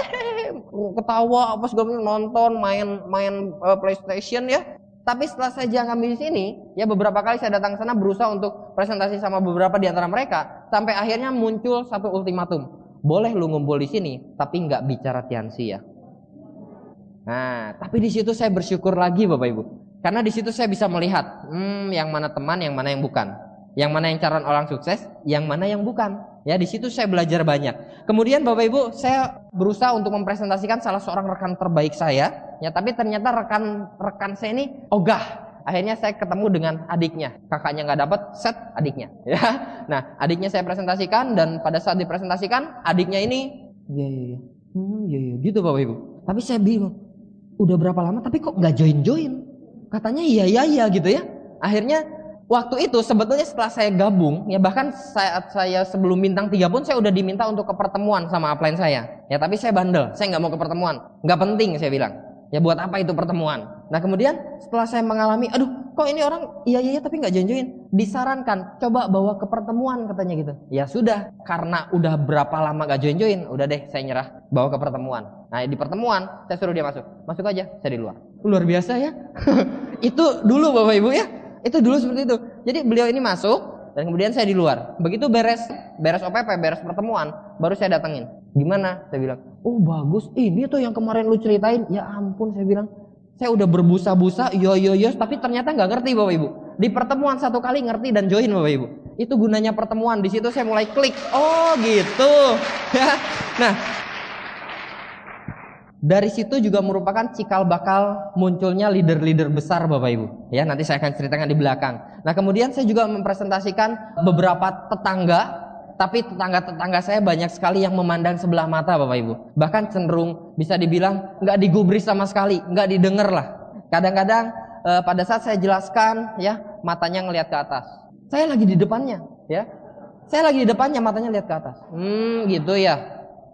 ketawa, apa segala nonton, main PlayStation ya. Tapi setelah saya jalan di sini, ya beberapa kali saya datang ke sana berusaha untuk presentasi sama beberapa di antara mereka, sampai akhirnya muncul satu ultimatum, boleh lu ngumpul di sini, tapi nggak bicara Tiansi ya. Nah, tapi di situ saya bersyukur lagi Bapak Ibu. Karena di situ saya bisa melihat yang mana teman, yang mana yang bukan, yang mana yang calon orang sukses, yang mana yang bukan. Ya di situ saya belajar banyak. Kemudian Bapak Ibu, saya berusaha untuk mempresentasikan salah seorang rekan terbaik saya. Ya tapi ternyata rekan saya ini ogah. Akhirnya saya ketemu dengan adiknya, kakaknya nggak dapat, set adiknya. Ya, nah adiknya saya presentasikan dan pada saat dipresentasikan adiknya ini, iya, gitu Bapak Ibu. Tapi saya bingung, udah berapa lama tapi kok nggak join? Katanya iya gitu ya. Akhirnya waktu itu sebetulnya setelah saya gabung, ya bahkan saat saya sebelum bintang 3 pun saya udah diminta untuk ke pertemuan sama upline saya. Ya tapi saya bandel, saya nggak mau ke pertemuan, nggak penting saya bilang. Ya buat apa itu pertemuan? Nah kemudian setelah saya mengalami, aduh kok ini orang iya tapi nggak join, disarankan coba bawa ke pertemuan katanya gitu. Ya sudah, karena udah berapa lama nggak join, udah deh saya nyerah, bawa ke pertemuan. Nah di pertemuan saya suruh dia masuk aja, saya di luar. Luar biasa ya. Itu dulu Bapak Ibu ya, itu dulu seperti itu. Jadi beliau ini masuk dan kemudian saya di luar. Begitu beres OPP, beres pertemuan, baru saya datengin. Gimana? Saya bilang, oh bagus, ini tuh yang kemarin lu ceritain. Ya ampun, saya bilang, saya udah berbusa-busa, yo, tapi ternyata nggak ngerti Bapak Ibu. Di pertemuan 1 kali ngerti dan join Bapak Ibu. Itu gunanya pertemuan. Di situ saya mulai klik. Oh gitu. Ya. Nah, dari situ juga merupakan cikal bakal munculnya leader-leader besar Bapak Ibu. Ya, nanti saya akan ceritakan di belakang. Nah, kemudian saya juga mempresentasikan beberapa tetangga. Tapi tetangga-tetangga saya banyak sekali yang memandang sebelah mata Bapak Ibu. Bahkan cenderung bisa dibilang nggak digubris sama sekali, nggak didengar lah. Kadang-kadang pada saat saya jelaskan, ya matanya ngelihat ke atas. Saya lagi di depannya, ya. Saya lagi di depannya, matanya lihat ke atas. Gitu ya.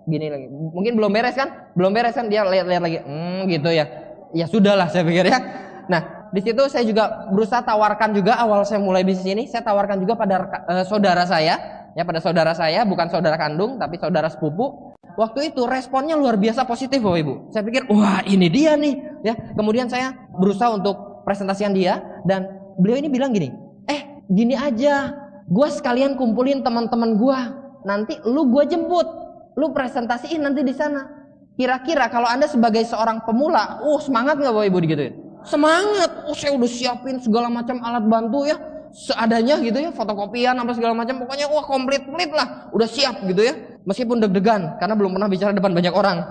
Gini lagi. Mungkin belum beres kan? Belum beres kan, dia lihat lagi. Gitu ya. Ya sudahlah saya pikir ya. Nah, di situ saya juga berusaha tawarkan juga awal saya mulai bisnis ini, saya tawarkan juga pada saudara saya. Ya pada saudara saya, bukan saudara kandung tapi saudara sepupu. Waktu itu responnya luar biasa positif Bapak Ibu. Saya pikir wah ini dia nih ya. Kemudian saya berusaha untuk presentasikan dia dan beliau ini bilang gini, gini aja, gua sekalian kumpulin teman-teman gua, nanti lu gua jemput, lu presentasiin nanti di sana. Kira-kira kalau Anda sebagai seorang pemula, semangat nggak Bapak Ibu digituin? Semangat, saya udah siapin segala macam alat bantu ya, seadanya gitu ya, fotokopian apa segala macam, pokoknya komplit lah, udah siap gitu ya. Meskipun deg-degan karena belum pernah bicara depan banyak orang.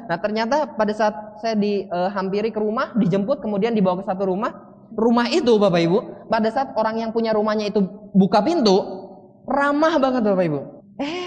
Nah ternyata pada saat saya dihampiri ke rumah, dijemput kemudian dibawa ke satu rumah itu Bapak Ibu, pada saat orang yang punya rumahnya itu buka pintu, ramah banget Bapak Ibu.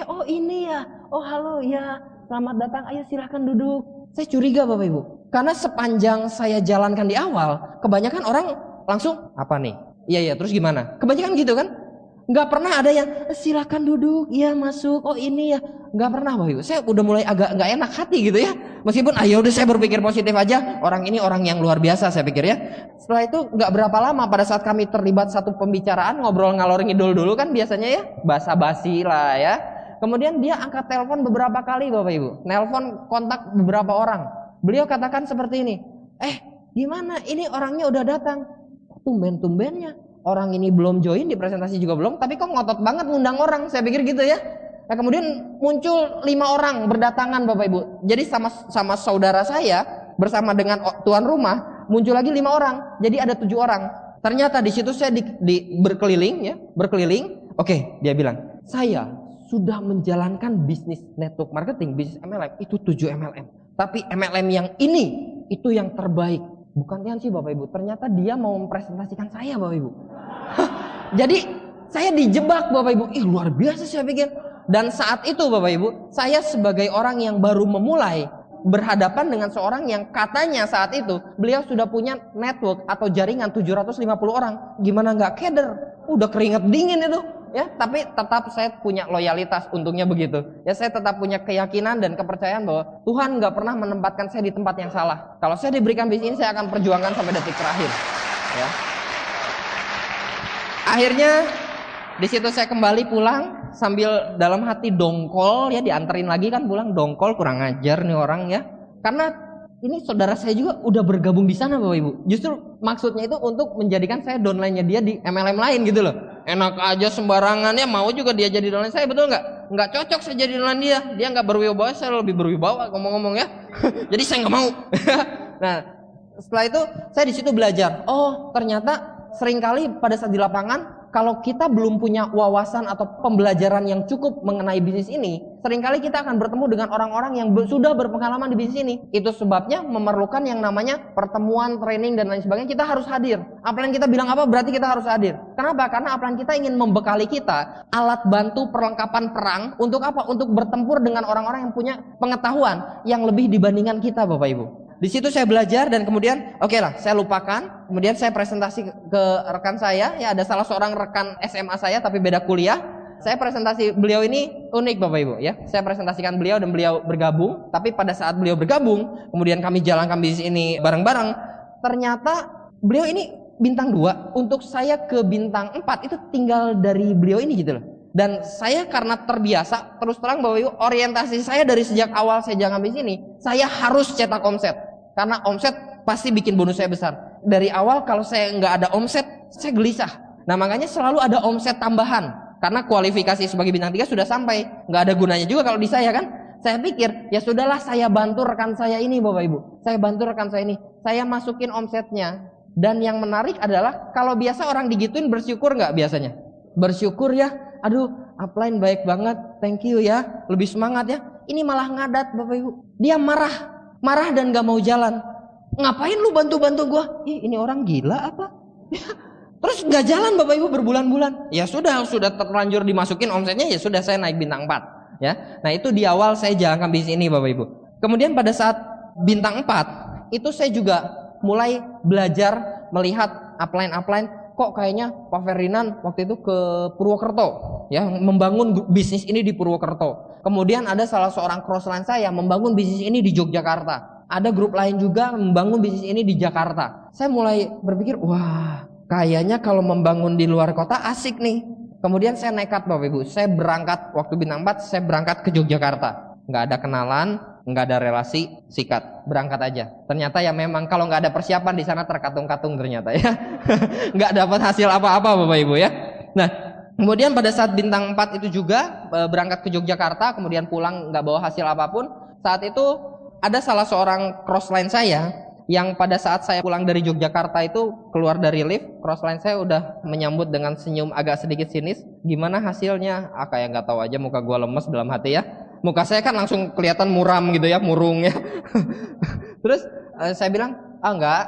Oh ini ya, oh halo ya, selamat datang, ayo silahkan duduk. Saya curiga Bapak Ibu, karena sepanjang saya jalankan di awal, kebanyakan orang langsung apa nih? Iya, terus gimana? Kebanyakan gitu kan? Nggak pernah ada yang silakan duduk, iya masuk, oh ini ya. Nggak pernah Bapak Ibu. Saya udah mulai agak nggak enak hati gitu ya. Meskipun udah saya berpikir positif aja. Orang ini orang yang luar biasa saya pikir ya. Setelah itu nggak berapa lama pada saat kami terlibat satu pembicaraan, ngobrol ngalor ngidul dulu kan biasanya ya. Basa-basi lah ya. Kemudian dia angkat telepon beberapa kali Bapak Ibu. Nelpon kontak beberapa orang. Beliau katakan seperti ini. Gimana? Ini orangnya udah datang. Tumben-tumbennya orang ini belum join, di presentasi juga belum, tapi kok ngotot banget ngundang orang, saya pikir gitu ya. Nah kemudian muncul 5 orang berdatangan Bapak Ibu. Jadi sama saudara saya bersama dengan tuan rumah muncul lagi 5 orang, jadi ada 7 orang. Ternyata di situ saya berkeliling. Oke, dia bilang saya sudah menjalankan bisnis network marketing, bisnis MLM itu 7 MLM, tapi MLM yang ini itu yang terbaik. Bukan sih Bapak Ibu, ternyata dia mau mempresentasikan saya Bapak Ibu. Jadi saya dijebak Bapak Ibu, luar biasa saya pikir. Dan saat itu Bapak Ibu, saya sebagai orang yang baru memulai berhadapan dengan seorang yang katanya saat itu beliau sudah punya network atau jaringan 750 orang. Gimana nggak keder? Udah keringat dingin itu. Ya, tapi tetap saya punya loyalitas, untungnya begitu. Ya, saya tetap punya keyakinan dan kepercayaan bahwa Tuhan nggak pernah menempatkan saya di tempat yang salah. Kalau saya diberikan bisnis ini, saya akan perjuangkan sampai detik terakhir. Ya. Akhirnya di situ saya kembali pulang sambil dalam hati dongkol ya, dianterin lagi kan pulang, dongkol, kurang ajar nih orang ya. Karena ini saudara saya juga udah bergabung di sana Bapak Ibu. Justru maksudnya itu untuk menjadikan saya downline-nya dia di MLM lain gitu loh. Enak aja sembarangannya mau juga dia jadi downline saya, betul nggak? Nggak cocok saya jadi downline dia. Dia nggak berwibawa, saya lebih berwibawa ngomong-ngomong ya. Jadi saya nggak mau. Nah setelah itu saya di situ belajar. Oh ternyata seringkali pada saat di lapangan kalau kita belum punya wawasan atau pembelajaran yang cukup mengenai bisnis ini, seringkali kita akan bertemu dengan orang-orang yang sudah berpengalaman di bisnis ini. Itu sebabnya memerlukan yang namanya pertemuan, training, dan lain sebagainya. Kita harus hadir. Upline kita bilang apa, berarti kita harus hadir. Kenapa? Karena upline kita ingin membekali kita alat bantu perlengkapan perang. Untuk apa? Untuk bertempur dengan orang-orang yang punya pengetahuan yang lebih dibandingkan kita, Bapak Ibu. Di situ saya belajar dan kemudian oke lah, saya lupakan. Kemudian saya presentasi ke rekan saya, ya ada salah seorang rekan SMA saya tapi beda kuliah. Saya presentasi beliau ini unik Bapak Ibu ya. Saya presentasikan beliau dan beliau bergabung. Tapi pada saat beliau bergabung, kemudian kami jalankan bisnis ini bareng-bareng. Ternyata beliau ini bintang 2. Untuk saya ke bintang 4 itu tinggal dari beliau ini gitu loh. Dan saya karena terbiasa, terus terang Bapak Ibu, orientasi saya dari sejak awal saya jalan bisnis ini, saya harus cetak omset. Karena omset pasti bikin bonus saya besar. Dari awal kalau saya nggak ada omset, saya gelisah. Nah makanya selalu ada omset tambahan. Karena kualifikasi sebagai bintang 3 sudah sampai. Nggak ada gunanya juga kalau di saya kan. Saya pikir, ya sudahlah saya bantu rekan saya ini Bapak Ibu. Saya bantu rekan saya ini. Saya masukin omsetnya. Dan yang menarik adalah, kalau biasa orang digituin bersyukur nggak biasanya? Bersyukur ya. Aduh, upline baik banget. Thank you ya. Lebih semangat ya. Ini malah ngadat Bapak Ibu. Dia marah dan gak mau jalan. Ngapain lu bantu-bantu gua? Ih, ini orang gila apa? Terus gak jalan Bapak Ibu berbulan-bulan. Ya sudah terlanjur dimasukin omsetnya, ya sudah saya naik bintang 4 ya. Nah itu di awal saya jalankan bisnis ini Bapak Ibu. Kemudian pada saat bintang 4 itu saya juga mulai belajar melihat upline kok kayaknya Pak Ferdinand waktu itu ke Purwokerto ya, membangun bisnis ini di Purwokerto. Kemudian ada salah seorang crossline saya membangun bisnis ini di Yogyakarta. Ada grup lain juga membangun bisnis ini di Jakarta. Saya mulai berpikir, wah, kayaknya kalau membangun di luar kota asik nih. Kemudian saya nekat Bapak Ibu. Saya berangkat waktu bintang 4, saya berangkat ke Yogyakarta. Nggak ada kenalan, nggak ada relasi, sikat, berangkat aja. Ternyata ya memang kalau nggak ada persiapan di sana terkatung-katung ternyata ya. Nggak dapat hasil apa-apa Bapak Ibu ya. Nah, kemudian pada saat bintang 4 itu juga berangkat ke Yogyakarta, kemudian pulang nggak bawa hasil apapun. Saat itu ada salah seorang crossline saya yang pada saat saya pulang dari Yogyakarta itu keluar dari lift, crossline saya udah menyambut dengan senyum agak sedikit sinis. Gimana hasilnya? Kayak nggak tahu aja, muka gua lemes dalam hati ya. Muka saya kan langsung kelihatan muram gitu ya, murung ya. Terus saya bilang, enggak,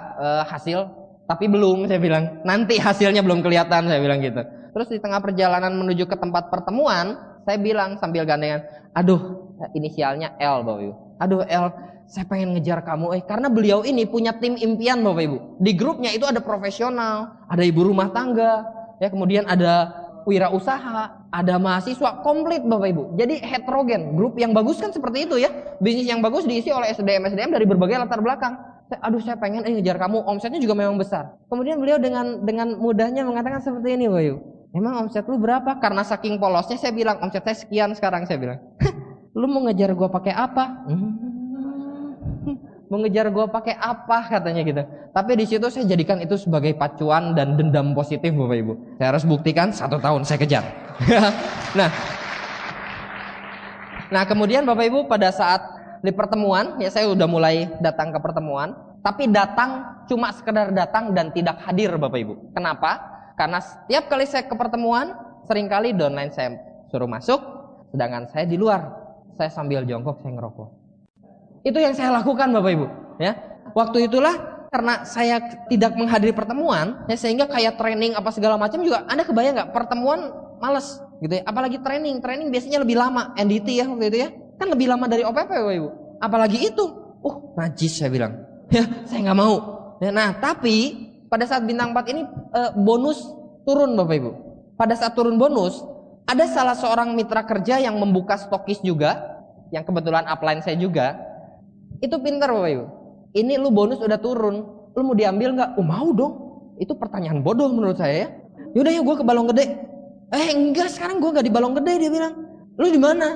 hasil, tapi belum, saya bilang. Nanti hasilnya belum kelihatan, saya bilang gitu. Terus di tengah perjalanan menuju ke tempat pertemuan, saya bilang sambil gandengan, aduh, inisialnya L Bapak Ibu. Aduh L, saya pengen ngejar kamu. Karena beliau ini punya tim impian Bapak Ibu. Di grupnya itu ada profesional, ada ibu rumah tangga, ya kemudian ada wirausaha, ada mahasiswa, komplit Bapak Ibu. Jadi heterogen, grup yang bagus kan seperti itu ya. Bisnis yang bagus diisi oleh SDM dari berbagai latar belakang. Aduh saya pengen ngejar kamu, omsetnya juga memang besar. Kemudian beliau dengan mudahnya mengatakan seperti ini Bapak Ibu. Emang omset lu berapa? Karena saking polosnya saya bilang, omset saya sekian sekarang, saya bilang. Lu mau ngejar gua pakai apa? Mau ngejar gua pakai apa katanya gitu. Tapi di situ saya jadikan itu sebagai pacuan dan dendam positif Bapak Ibu. Saya harus buktikan 1 tahun saya kejar. Nah kemudian Bapak Ibu pada saat di pertemuan ya saya udah mulai datang ke pertemuan. Tapi datang cuma sekedar datang dan tidak hadir Bapak Ibu. Kenapa? Karena setiap kali saya ke pertemuan seringkali downline saya suruh masuk, sedangkan saya di luar. Saya sambil jongkok saya ngerokok. Itu yang saya lakukan Bapak Ibu ya. Waktu itulah karena saya tidak menghadiri pertemuan ya, sehingga kayak training apa segala macam juga Anda kebayang nggak, pertemuan males gitu ya, apalagi training biasanya lebih lama, NDT ya waktu itu ya, kan lebih lama dari OPP Bapak Ibu, apalagi itu najis saya bilang ya, saya nggak mau ya. Nah tapi pada saat bintang 4 ini bonus turun Bapak Ibu. Pada saat turun bonus ada salah seorang mitra kerja yang membuka stokis juga, yang kebetulan upline saya juga. Itu pintar Bapak Ibu. Ini lu bonus udah turun, lu mau diambil nggak? Mau dong. Itu pertanyaan bodoh menurut saya ya. Yaudah ya gue ke Balong Gede. Enggak, sekarang gue nggak di Balong Gede, dia bilang. Lu di mana?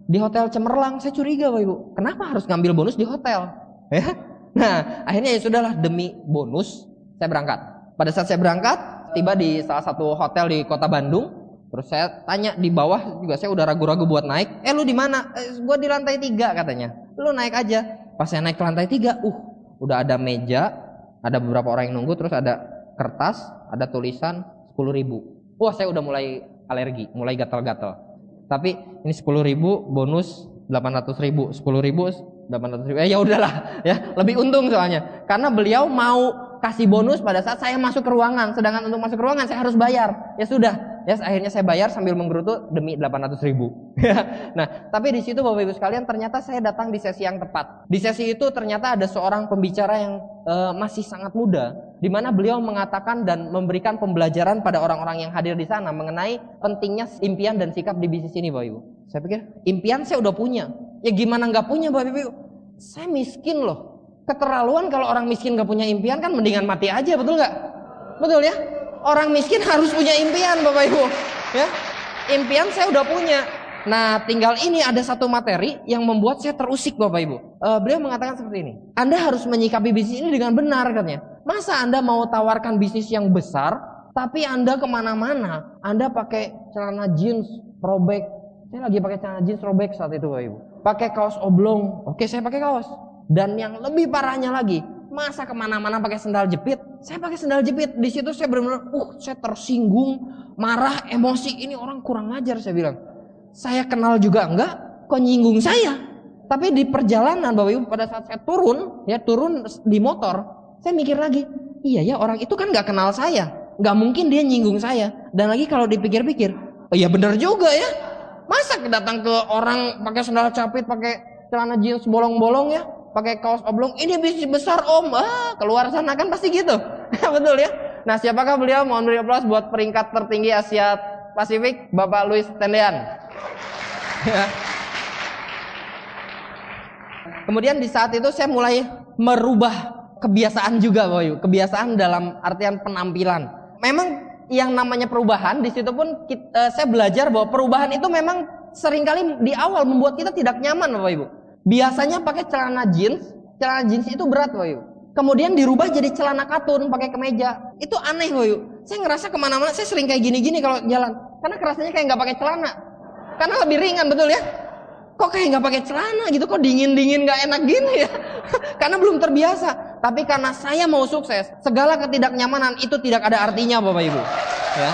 Di Hotel Cemerlang. Saya curiga Bapak Ibu. Kenapa harus ngambil bonus di hotel? Ya. Nah akhirnya ya sudahlah, demi bonus saya berangkat. Pada saat saya berangkat, tiba di salah satu hotel di kota Bandung. Terus saya tanya di bawah juga, saya udah ragu-ragu buat naik. Lu di mana? Gua di lantai 3 katanya. Lu naik aja. Pas saya naik ke lantai 3, udah ada meja, ada beberapa orang yang nunggu, terus ada kertas, ada tulisan 10.000. Wah, saya udah mulai alergi, mulai gatal-gatal. Tapi ini 10.000 bonus 800.000, 10.000 800.000. Ya udahlah, ya lebih untung soalnya. Karena beliau mau kasih bonus pada saat saya masuk ke ruangan, sedangkan untuk masuk ke ruangan saya harus bayar. Ya sudah, ya akhirnya saya bayar sambil menggerutu demi 800.000. Nah, tapi di situ Bapak Ibu sekalian, ternyata saya datang di sesi yang tepat. Di sesi itu ternyata ada seorang pembicara yang masih sangat muda, di mana beliau mengatakan dan memberikan pembelajaran pada orang-orang yang hadir di sana mengenai pentingnya impian dan sikap di bisnis ini, Bapak Ibu. Saya pikir impian saya udah punya. Ya gimana nggak punya, Bapak Ibu? Saya miskin loh. Keterlaluan kalau orang miskin gak punya impian, kan mendingan mati aja, betul gak? Betul ya? Orang miskin harus punya impian, Bapak Ibu. Ya, impian saya udah punya. Nah, tinggal ini ada satu materi yang membuat saya terusik, Bapak Ibu. Beliau mengatakan seperti ini. Anda harus menyikapi bisnis ini dengan benar, katanya. Masa Anda mau tawarkan bisnis yang besar, tapi Anda kemana-mana, Anda pakai celana jeans robek. Saya lagi pakai celana jeans robek saat itu, Bapak Ibu. Pakai kaos oblong. Oke, saya pakai kaos. Dan yang lebih parahnya lagi, masa kemana-mana pakai sendal jepit? Saya pakai sendal jepit. Di situ saya benar-benar, saya tersinggung, marah, emosi. Ini orang kurang ajar, saya bilang. Saya kenal juga enggak, kok nyinggung saya? Tapi di perjalanan, Bapak Ibu, pada saat saya turun di motor, saya mikir lagi, iya ya, orang itu kan nggak kenal saya, nggak mungkin dia nyinggung saya. Dan lagi kalau dipikir-pikir, oh iya benar juga ya. Masa datang ke orang pakai sendal jepit, pakai celana jeans bolong-bolong ya? Pakai kaos oblong, ini bisnis besar om, keluar sana kan pasti gitu. Betul ya. Nah, siapakah beliau? Mohon beri aplaus buat peringkat tertinggi Asia Pasifik, Bapak Louis Tendean. Kemudian di saat itu saya mulai merubah kebiasaan juga, Bapak Ibu. Kebiasaan dalam artian penampilan. Memang yang namanya perubahan, di situ pun saya belajar bahwa perubahan itu memang seringkali di awal membuat kita tidak nyaman, Bapak Ibu. Biasanya pakai celana jeans itu berat, Bapak Ibu. Kemudian dirubah jadi celana katun, pakai kemeja. Itu aneh, Bapak Ibu. Saya ngerasa kemana-mana, saya sering kayak gini-gini kalau jalan. Karena kerasanya kayak nggak pakai celana. Karena lebih ringan, betul ya? Kok kayak nggak pakai celana gitu, kok dingin-dingin nggak enak gini ya? Karena belum terbiasa. Tapi karena saya mau sukses, segala ketidaknyamanan itu tidak ada artinya, Bapak Ibu. Ya.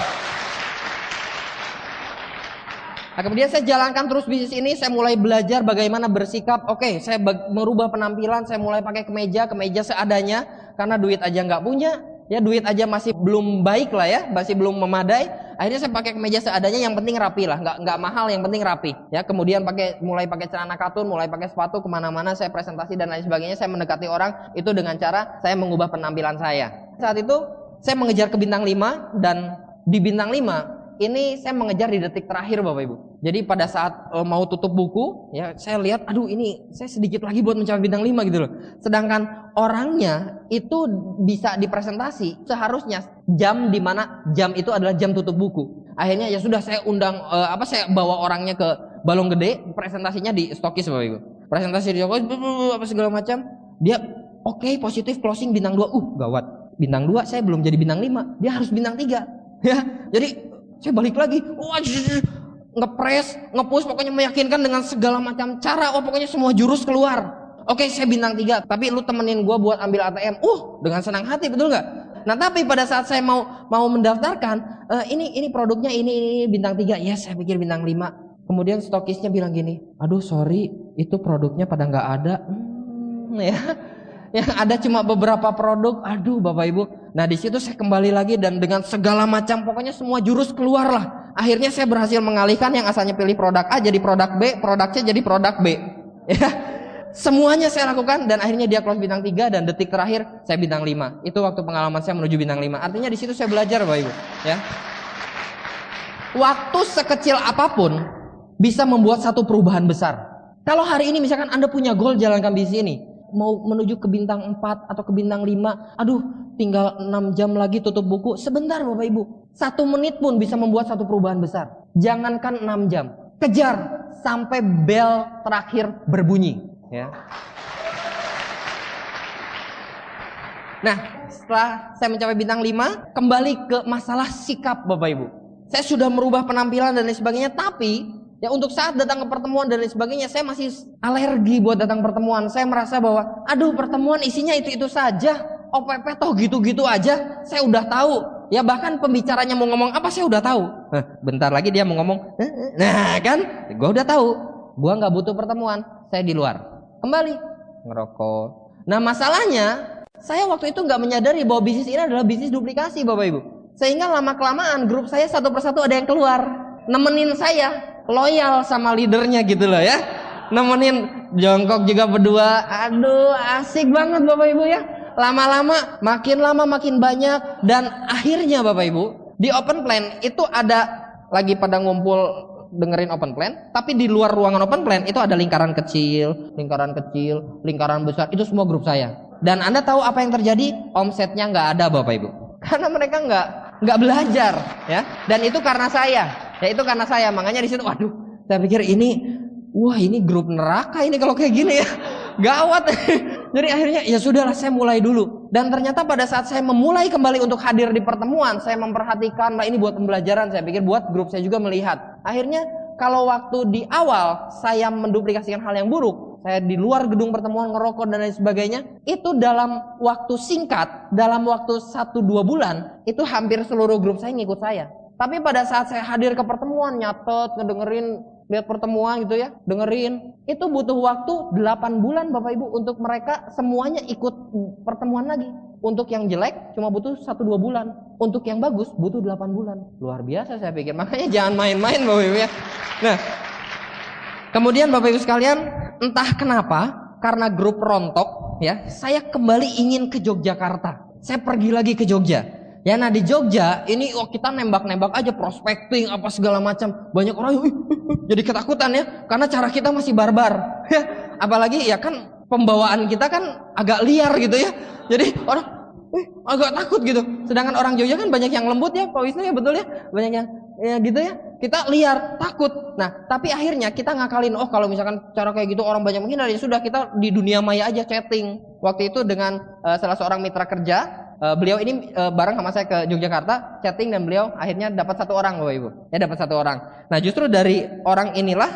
Nah, kemudian saya jalankan terus bisnis ini, saya mulai belajar bagaimana bersikap. Oke, saya merubah penampilan, saya mulai pakai kemeja seadanya, karena duit aja nggak punya, ya duit aja masih belum baik lah ya, masih belum memadai. Akhirnya saya pakai kemeja seadanya, yang penting rapi lah, nggak mahal, yang penting rapi. Ya, kemudian mulai pakai celana katun, mulai pakai sepatu, kemana-mana saya presentasi dan lain sebagainya. Saya mendekati orang itu dengan cara saya mengubah penampilan saya. Saat itu saya mengejar ke bintang 5, dan di bintang 5 ini saya mengejar di detik terakhir, Bapak Ibu. Jadi pada saat mau tutup buku, ya saya lihat, aduh ini saya sedikit lagi buat mencapai bintang 5 gitu loh. Sedangkan orangnya itu bisa dipresentasi seharusnya jam di mana jam itu adalah jam tutup buku. Akhirnya ya sudah saya undang saya bawa orangnya ke Balong Gede, presentasinya di Stokis, Bapak Ibu. Presentasi di Stokis apa segala macam. Dia oke, positif, closing bintang 2. Gawat. Bintang 2 saya belum jadi bintang 5, dia harus bintang 3. Ya. Jadi saya balik lagi, ngepres, ngepush, pokoknya meyakinkan dengan segala macam cara. Pokoknya semua jurus keluar. Oke, saya bintang 3, tapi lu temenin gue buat ambil ATM. Dengan senang hati, betul nggak? Nah, tapi pada saat saya mau mendaftarkan, ini produknya ini bintang 3. Ya, saya pikir bintang 5. Kemudian stokisnya bilang gini, aduh sorry, itu produknya pada nggak ada. Yang ada cuma beberapa produk. Aduh, Bapak Ibu. Nah, di situ saya kembali lagi dan dengan segala macam, pokoknya semua jurus keluar lah. Akhirnya saya berhasil mengalihkan yang asalnya pilih produk A jadi produk B, produk C jadi produk B. Ya. Semuanya saya lakukan dan akhirnya dia close bintang 3 dan detik terakhir saya bintang 5. Itu waktu pengalaman saya menuju bintang 5. Artinya di situ saya belajar, Bapak Ibu, ya. Waktu sekecil apapun bisa membuat satu perubahan besar. Kalau hari ini misalkan Anda punya goal jalankan bisnis ini, mau menuju ke bintang 4 atau ke bintang 5, aduh tinggal 6 jam lagi tutup buku. Sebentar, Bapak Ibu, 1 menit pun bisa membuat satu perubahan besar. Jangankan 6 jam, kejar sampai bel terakhir berbunyi, ya. Nah, setelah saya mencapai bintang 5, kembali ke masalah sikap, Bapak Ibu. Saya sudah merubah penampilan dan lain sebagainya, tapi ya untuk saat datang ke pertemuan dan lain sebagainya, saya masih alergi buat datang pertemuan. Saya merasa bahwa, aduh pertemuan isinya itu-itu saja. OPP toh gitu-gitu aja. Saya udah tahu. Ya bahkan pembicaranya mau ngomong apa saya udah tahu. Bentar lagi dia mau ngomong. Nah kan, gue udah tahu. Gue nggak butuh pertemuan. Saya di luar. Kembali ngerokok. Nah masalahnya, saya waktu itu nggak menyadari bahwa bisnis ini adalah bisnis duplikasi, Bapak Ibu. Sehingga lama kelamaan grup saya satu persatu ada yang keluar, nemenin saya, loyal sama leadernya gitu loh ya. Nemenin jongkok juga berdua. Aduh, asik banget Bapak Ibu ya. Lama makin banyak, dan akhirnya Bapak Ibu di open plan itu ada lagi pada ngumpul dengerin open plan, tapi di luar ruangan open plan itu ada lingkaran kecil, lingkaran besar, itu semua grup saya. Dan Anda tahu apa yang terjadi? Omsetnya nggak ada Bapak Ibu, karena mereka nggak belajar ya. Dan itu karena saya, makanya di situ, waduh, saya pikir wah ini grup neraka ini kalau kayak gini ya, gawat. Jadi akhirnya ya sudahlah, saya mulai dulu. Dan ternyata pada saat saya memulai kembali untuk hadir di pertemuan, saya memperhatikan, ini buat pembelajaran, saya pikir buat grup saya juga melihat. Akhirnya kalau waktu di awal saya menduplikasikan hal yang buruk, saya di luar gedung pertemuan ngerokok dan lain sebagainya, itu dalam waktu singkat, dalam waktu 1-2 bulan, itu hampir seluruh grup saya ngikut saya. Tapi pada saat saya hadir ke pertemuan, nyatet, ngedengerin, lihat pertemuan gitu ya, dengerin, itu butuh waktu 8 bulan Bapak Ibu untuk mereka semuanya ikut pertemuan lagi. Untuk yang jelek cuma butuh 1-2 bulan, untuk yang bagus butuh 8 bulan. Luar biasa saya pikir, makanya jangan main-main Bapak Ibu ya. Nah, kemudian Bapak Ibu sekalian, entah kenapa, karena grup rontok ya, saya kembali ingin ke Yogyakarta. Saya pergi lagi ke Jogja. Ya, nah di Jogja ini kita nembak-nembak aja, prospecting apa segala macam. Banyak orang jadi ketakutan ya, karena cara kita masih barbar. Ya, apalagi ya kan pembawaan kita kan agak liar gitu ya. Jadi orang agak takut gitu. Sedangkan orang Jogja kan banyak yang lembut ya, Pak Wisnu ya, betul ya. Banyak yang ya gitu ya. Kita liar, takut. Nah, tapi akhirnya kita ngakalin, kalau misalkan cara kayak gitu orang banyak menghindar, ya sudah kita di dunia maya aja chatting. Waktu itu dengan salah seorang mitra kerja. Beliau ini bareng sama saya ke Yogyakarta, chatting, dan beliau akhirnya dapat 1 orang Bapak Ibu. Ya, dapat 1 orang. Nah, justru dari orang inilah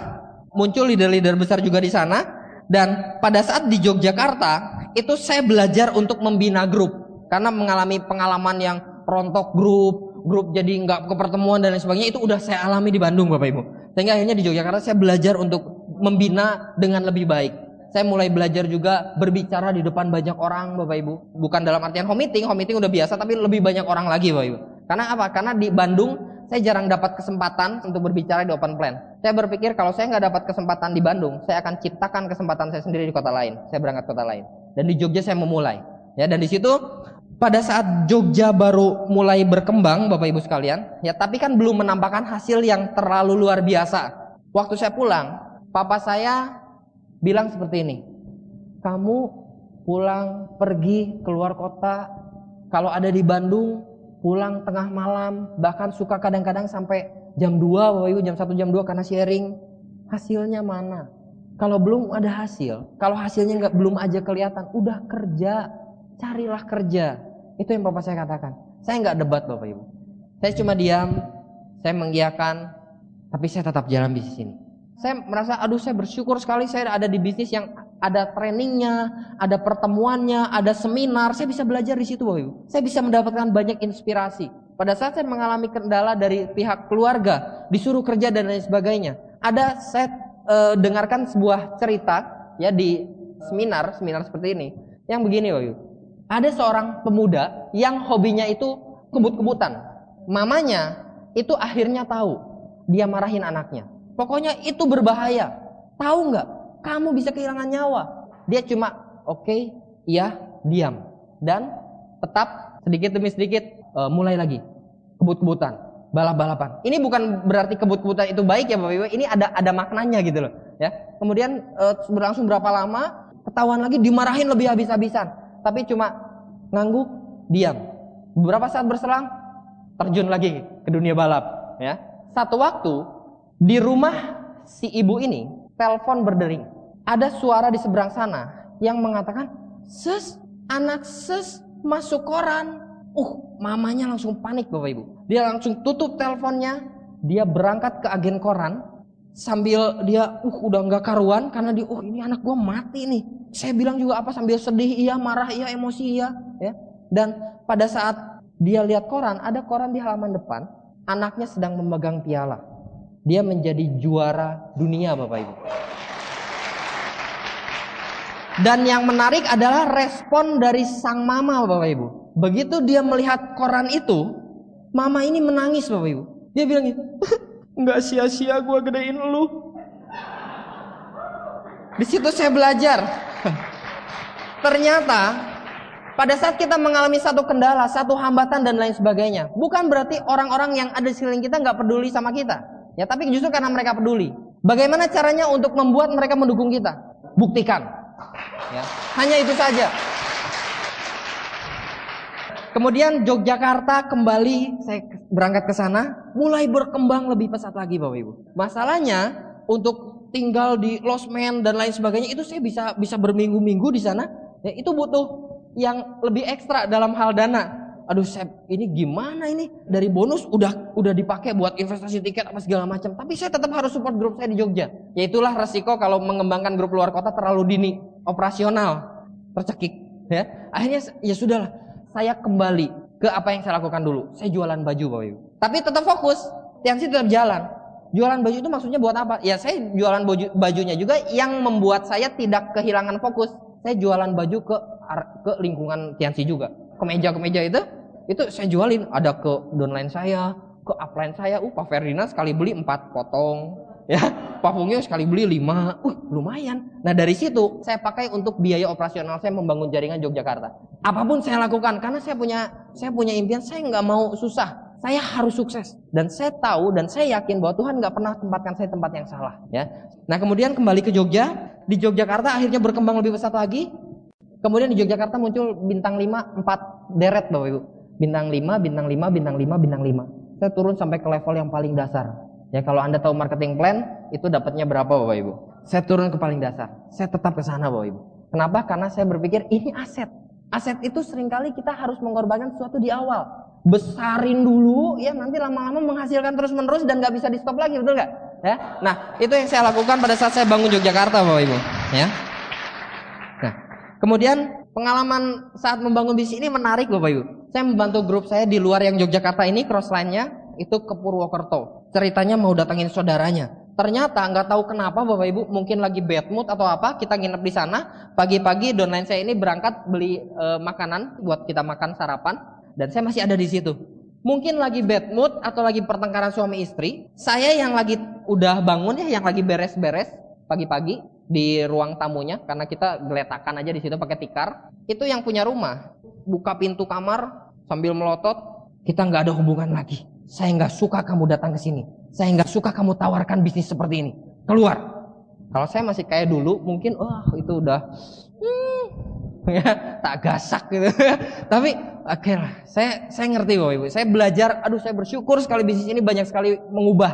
muncul leader-leader besar juga di sana. Dan pada saat di Yogyakarta itu saya belajar untuk membina grup, karena mengalami pengalaman yang rontok grup jadi nggak ke pertemuan dan lain sebagainya, itu udah saya alami di Bandung Bapak Ibu. Sehingga akhirnya di Yogyakarta saya belajar untuk membina dengan lebih baik. Saya mulai belajar juga berbicara di depan banyak orang Bapak Ibu. Bukan dalam artian home meeting udah biasa, tapi lebih banyak orang lagi Bapak Ibu. Karena apa? Karena di Bandung saya jarang dapat kesempatan untuk berbicara di open plan. Saya berpikir kalau saya nggak dapat kesempatan di Bandung, saya akan ciptakan kesempatan saya sendiri di kota lain. Saya berangkat kota lain. Dan di Jogja saya memulai. Ya, dan di situ pada saat Jogja baru mulai berkembang Bapak Ibu sekalian, ya, tapi kan belum menampakkan hasil yang terlalu luar biasa. Waktu saya pulang, papa saya bilang seperti ini, kamu pulang pergi keluar kota, kalau ada di Bandung pulang tengah malam, bahkan suka kadang-kadang sampai jam 2 Bapak Ibu, jam 1 jam 2 karena sharing. Hasilnya mana? Kalau belum ada hasil, kalau hasilnya belum aja kelihatan, udah kerja, carilah kerja. Itu yang papa saya katakan. Saya nggak debat Bapak Ibu, saya cuma diam, saya mengiyakan, tapi saya tetap jalan bisnis ini. Saya merasa, saya bersyukur sekali saya ada di bisnis yang ada trainingnya, ada pertemuannya, ada seminar. Saya bisa belajar di situ Bapak Ibu. Saya bisa mendapatkan banyak inspirasi. Pada saat saya mengalami kendala dari pihak keluarga, disuruh kerja dan lain sebagainya, saya dengarkan sebuah cerita ya di seminar seperti ini, yang begini Bapak Ibu. Ada seorang pemuda yang hobinya itu kebut-kebutan. Mamanya itu akhirnya tahu, dia marahin anaknya. Pokoknya itu berbahaya. Tahu nggak? Kamu bisa kehilangan nyawa. Dia cuma iya, diam, dan tetap sedikit demi sedikit mulai lagi kebut-kebutan, balap-balapan. Ini bukan berarti kebut-kebutan itu baik ya Bapak Ibu. Ini ada maknanya gitu loh. Ya. Kemudian berlangsung berapa lama, ketahuan lagi, dimarahin lebih habis-habisan. Tapi cuma ngangguk, diam. Beberapa saat berselang, terjun lagi ke dunia balap. Ya. Satu waktu di rumah si ibu ini, telepon berdering. Ada suara di seberang sana yang mengatakan, "Sus, anak sus masuk koran." Mamanya langsung panik Bapak Ibu. Dia langsung tutup teleponnya, dia berangkat ke agen koran sambil dia udah nggak karuan karena dia ini anak gua mati nih. Saya bilang juga apa, sambil sedih, iya, marah, iya, emosi, iya, ya. Dan pada saat Dia lihat koran, ada koran di halaman depan, anaknya sedang memegang piala. Dia menjadi juara dunia, Bapak Ibu. Dan yang menarik adalah respon dari sang mama, Bapak Ibu. Begitu dia melihat koran itu, mama ini menangis, Bapak Ibu. Dia bilang gitu, nggak sia-sia gue gedein lu. Di situ saya belajar. Ternyata pada saat kita mengalami satu kendala, satu hambatan dan lain sebagainya, bukan berarti orang-orang yang ada di sekeliling kita nggak peduli sama kita, ya. Tapi justru karena mereka peduli. Bagaimana caranya untuk membuat mereka mendukung kita? Buktikan. Ya, hanya itu saja. Kemudian Yogyakarta kembali, saya berangkat ke sana, mulai berkembang lebih pesat lagi, Bapak Ibu. Masalahnya untuk tinggal di losmen dan lain sebagainya itu saya bisa berminggu-minggu di sana. Ya, itu butuh yang lebih ekstra dalam hal dana. Aduh, ini gimana ini? Dari bonus udah dipakai buat investasi tiket apa segala macam. Tapi saya tetap harus support grup saya di Jogja. Ya itulah resiko kalau mengembangkan grup luar kota terlalu dini, operasional, tercekik. Ya, akhirnya ya sudahlah. Saya kembali ke apa yang saya lakukan dulu. Saya jualan baju, Bapak Ibu. Tapi tetap fokus. Tiansi tetap jalan. Jualan baju itu maksudnya buat apa? Ya saya jualan bajunya juga yang membuat saya tidak kehilangan fokus. Saya jualan baju ke lingkungan Tiansi juga. Kemeja itu saya jualin. Ada ke downline saya, ke upline saya. Pak Ferdinand sekali beli 4 potong. Ya, Pak Fungyo sekali beli 5. Lumayan. Nah dari situ saya pakai untuk biaya operasional saya membangun jaringan Yogyakarta. Apapun saya lakukan karena saya punya impian. Saya nggak mau susah. Saya harus sukses. Dan saya tahu dan saya yakin bahwa Tuhan nggak pernah tempatkan saya tempat yang salah. Ya. Nah kemudian kembali ke Jogja. Di Yogyakarta akhirnya berkembang lebih pesat lagi. Kemudian di Yogyakarta muncul bintang 5, 4 deret, Bapak Ibu. Bintang 5, bintang 5, bintang 5, bintang 5. Saya turun sampai ke level yang paling dasar. Ya kalau Anda tahu marketing plan, itu dapatnya berapa, Bapak Ibu? Saya turun ke paling dasar. Saya tetap ke sana, Bapak Ibu. Kenapa? Karena saya berpikir ini aset. Aset itu seringkali kita harus mengorbankan sesuatu di awal. Besarin dulu, ya nanti lama-lama menghasilkan terus-menerus dan nggak bisa di stop lagi, betul nggak? Ya. Nah, itu yang saya lakukan pada saat saya bangun Yogyakarta, Bapak Ibu. Ya. Nah, kemudian pengalaman saat membangun bisnis ini menarik, Bapak Ibu. Saya membantu grup saya di luar yang Yogyakarta ini, crossline-nya itu ke Purwokerto. Ceritanya mau datangin saudaranya. Ternyata nggak tahu kenapa, Bapak Ibu, mungkin lagi bad mood atau apa, kita nginep di sana. Pagi-pagi downline saya ini berangkat beli makanan buat kita makan sarapan, dan saya masih ada di situ. Mungkin lagi bad mood atau lagi pertengkaran suami istri. Saya yang lagi udah bangun ya, yang lagi beres-beres pagi-pagi di ruang tamunya, karena kita geletakan aja di situ pakai tikar. Itu yang punya rumah buka pintu kamar sambil melotot, kita nggak ada hubungan lagi. Saya nggak suka kamu datang ke sini. Saya nggak suka kamu tawarkan bisnis seperti ini. Keluar. Kalau saya masih kayak dulu, mungkin itu udah ya, tak gasak gitu. Tapi oke lah, saya ngerti, Bapak Ibu. Saya belajar. Saya bersyukur sekali bisnis ini banyak sekali mengubah.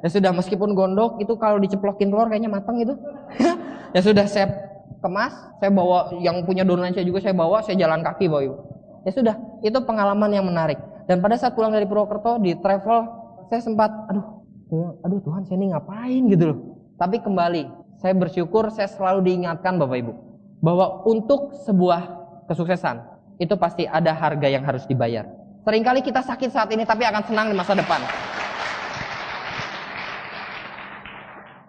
Ya sudah, meskipun gondok itu kalau diceplokin telur kayaknya matang gitu. Ya sudah, saya kemas. Saya bawa yang punya downline saya juga, saya bawa. Saya jalan kaki, Bapak Ibu. Ya sudah, itu pengalaman yang menarik. Dan pada saat pulang dari Purwokerto di travel, saya sempat aduh Tuhan, saya ini ngapain gitu loh. Tapi kembali, saya bersyukur saya selalu diingatkan, Bapak Ibu, bahwa untuk sebuah kesuksesan itu pasti ada harga yang harus dibayar. Seringkali kita sakit saat ini tapi akan senang di masa depan.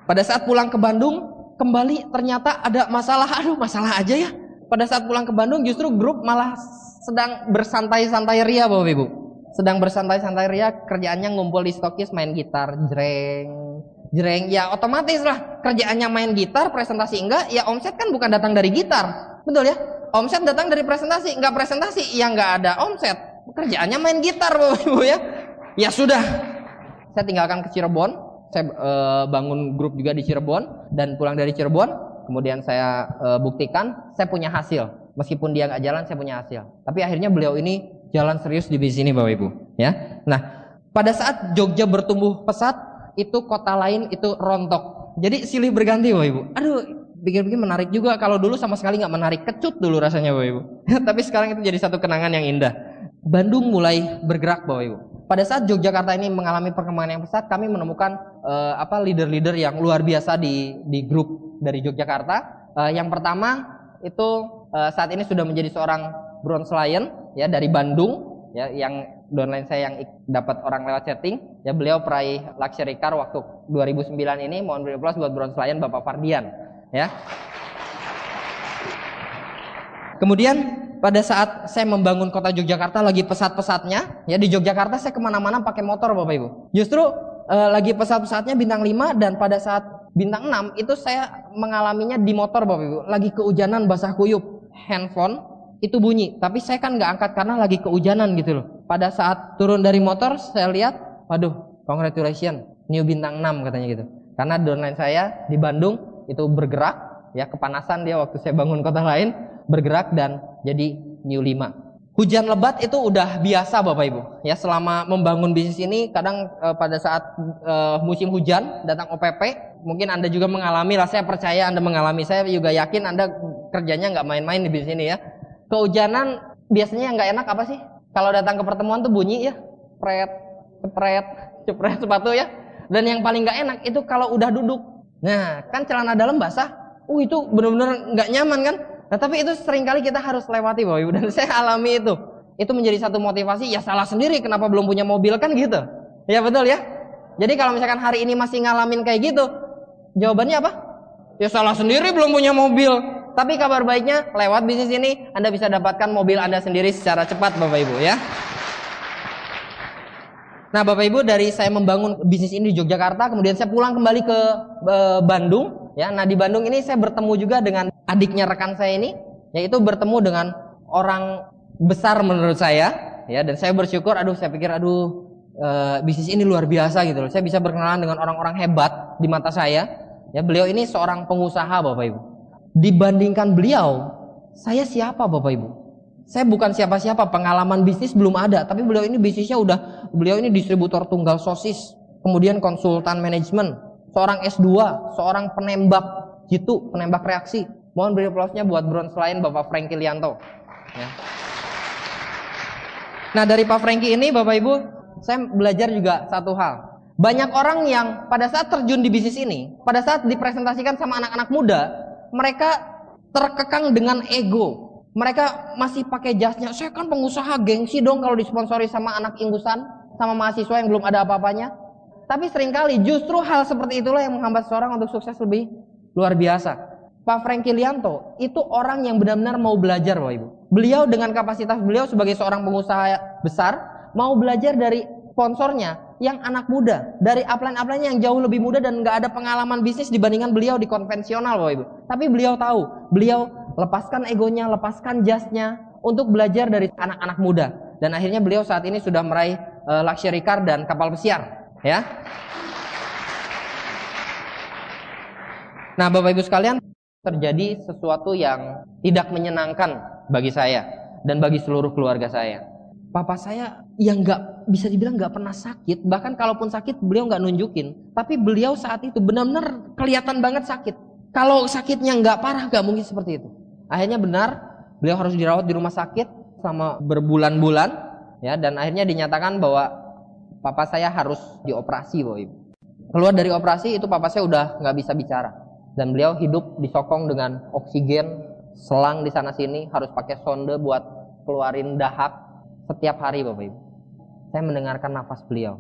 Pada saat pulang ke Bandung, kembali ternyata ada masalah. Masalah aja ya. Pada saat pulang ke Bandung justru grup malah sedang bersantai-santai ria, Bapak Ibu. Sedang bersantai-santai ria, kerjaannya ngumpul di stokis main gitar, jreng. Ya otomatis lah, kerjaannya main gitar, presentasi enggak, ya omset kan bukan datang dari gitar. Betul ya? Omset datang dari presentasi, enggak presentasi, ya enggak ada omset. Kerjaannya main gitar, Bapak Ibu ya. Ya sudah, saya tinggalkan ke Cirebon, saya bangun grup juga di Cirebon, dan pulang dari Cirebon, kemudian saya buktikan, saya punya hasil. Meskipun dia nggak jalan, saya punya hasil. Tapi akhirnya beliau ini jalan serius di bisnis ini, Bapak Ibu. Ya. Nah, pada saat Jogja bertumbuh pesat, itu kota lain itu rontok. Jadi silih berganti, Bapak Ibu. Pikir-pikir menarik juga. Kalau dulu sama sekali nggak menarik, kecut dulu rasanya, Bapak Ibu. Tapi sekarang itu jadi satu kenangan yang indah. Bandung mulai bergerak, Bapak Ibu. Pada saat Yogyakarta ini mengalami perkembangan yang pesat, kami menemukan leader-leader yang luar biasa di grup dari Yogyakarta. Yang pertama itu saat ini sudah menjadi seorang bronze lion ya dari Bandung, ya, yang downline saya yang dapat orang lewat chatting, ya beliau peraih luxury car waktu 2009 ini. Mohon beri aplaus buat bronze lion Bapak Fardian, ya. Kemudian pada saat saya membangun kota Yogyakarta lagi pesat-pesatnya, ya di Yogyakarta saya kemana-mana pakai motor Bapak Ibu. Justru lagi pesat-pesatnya bintang 5, dan pada saat bintang 6 itu saya mengalaminya di motor Bapak Ibu. Lagi kehujanan basah kuyup, handphone itu bunyi, tapi saya kan nggak angkat karena lagi kehujanan gitu loh. Pada saat turun dari motor saya lihat, waduh, congratulations, new bintang 6 katanya gitu. Karena downline saya di Bandung itu bergerak, ya kepanasan dia waktu saya bangun kota lain, bergerak dan jadi new 5. Hujan lebat itu udah biasa Bapak Ibu. Ya selama membangun bisnis ini kadang pada saat musim hujan datang OPP, mungkin Anda juga mengalami lah, saya percaya Anda mengalami, saya juga yakin Anda kerjanya nggak main-main di bisnis ini ya. Kehujanan biasanya yang nggak enak apa sih? Kalau datang ke pertemuan tuh bunyi ya, cepret sepatu ya. Dan yang paling nggak enak itu kalau udah duduk. Nah, kan celana dalam basah. Itu benar-benar nggak nyaman kan? Nah, tapi itu seringkali kita harus lewati Bapak Ibu, dan saya alami itu. Itu menjadi satu motivasi, ya salah sendiri kenapa belum punya mobil kan gitu. Ya betul ya. Jadi kalau misalkan hari ini masih ngalamin kayak gitu, jawabannya apa? Ya salah sendiri belum punya mobil. Tapi kabar baiknya lewat bisnis ini Anda bisa dapatkan mobil Anda sendiri secara cepat Bapak Ibu ya. Nah Bapak Ibu, dari saya membangun bisnis ini di Yogyakarta, kemudian saya pulang kembali ke Bandung ya. Nah di Bandung ini saya bertemu juga dengan adiknya rekan saya ini, yaitu bertemu dengan orang besar menurut saya ya. Dan saya bersyukur, saya pikir bisnis ini luar biasa gitu loh. Saya bisa berkenalan dengan orang-orang hebat di mata saya ya. Beliau ini seorang pengusaha Bapak Ibu. Dibandingkan beliau, saya siapa Bapak Ibu? Saya bukan siapa-siapa, pengalaman bisnis belum ada. Tapi beliau ini bisnisnya beliau ini distributor tunggal sosis, kemudian konsultan manajemen, seorang S2, seorang penembak jitu, penembak reaksi. Mohon beri aplausnya buat bronze lion Bapak Franky Lianto ya. Nah dari Pak Franky ini Bapak Ibu, saya belajar juga satu hal. Banyak orang yang pada saat terjun di bisnis ini, pada saat dipresentasikan sama anak-anak muda, mereka terkekang dengan ego. Mereka masih pakai jasnya, saya kan pengusaha, gengsi dong kalau disponsori sama anak ingusan, sama mahasiswa yang belum ada apa-apanya. Tapi seringkali justru hal seperti itulah yang menghambat seorang untuk sukses lebih luar biasa. Pak Franky Lianto itu orang yang benar-benar mau belajar Bapak Ibu. Beliau dengan kapasitas beliau sebagai seorang pengusaha besar, mau belajar dari sponsornya yang anak muda, dari upline-upline yang jauh lebih muda dan nggak ada pengalaman bisnis dibandingkan beliau di konvensional Bapak Ibu. Tapi beliau tahu, beliau lepaskan egonya, lepaskan jasnya untuk belajar dari anak-anak muda. Dan akhirnya beliau saat ini sudah meraih luxury car dan kapal pesiar ya. Nah Bapak Ibu sekalian, terjadi sesuatu yang tidak menyenangkan bagi saya dan bagi seluruh keluarga saya. Papa saya yang nggak bisa dibilang nggak pernah sakit, bahkan kalaupun sakit beliau nggak nunjukin. Tapi beliau saat itu benar-benar kelihatan banget sakit. Kalau sakitnya nggak parah nggak mungkin seperti itu. Akhirnya benar beliau harus dirawat di rumah sakit selama berbulan-bulan ya, dan akhirnya dinyatakan bahwa papa saya harus dioperasi Bapak Ibu. Keluar dari operasi itu papa saya udah nggak bisa bicara, dan beliau hidup disokong dengan oksigen, selang di sana sini, harus pakai sonde buat keluarin dahak setiap hari Bapak Ibu. Saya mendengarkan nafas beliau,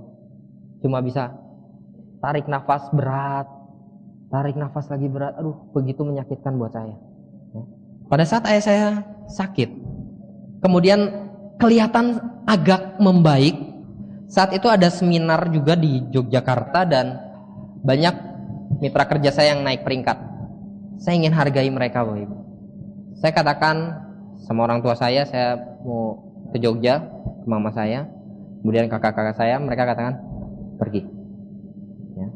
cuma bisa tarik nafas berat, tarik nafas lagi berat. Begitu menyakitkan buat saya. Pada saat ayah saya sakit, kemudian kelihatan agak membaik. Saat itu ada seminar juga di Yogyakarta dan banyak mitra kerja saya yang naik peringkat. Saya ingin hargai mereka Bapak Ibu. Saya katakan sama orang tua saya mau ke Jogja, ke mama saya, kemudian kakak-kakak saya, mereka katakan pergi ya.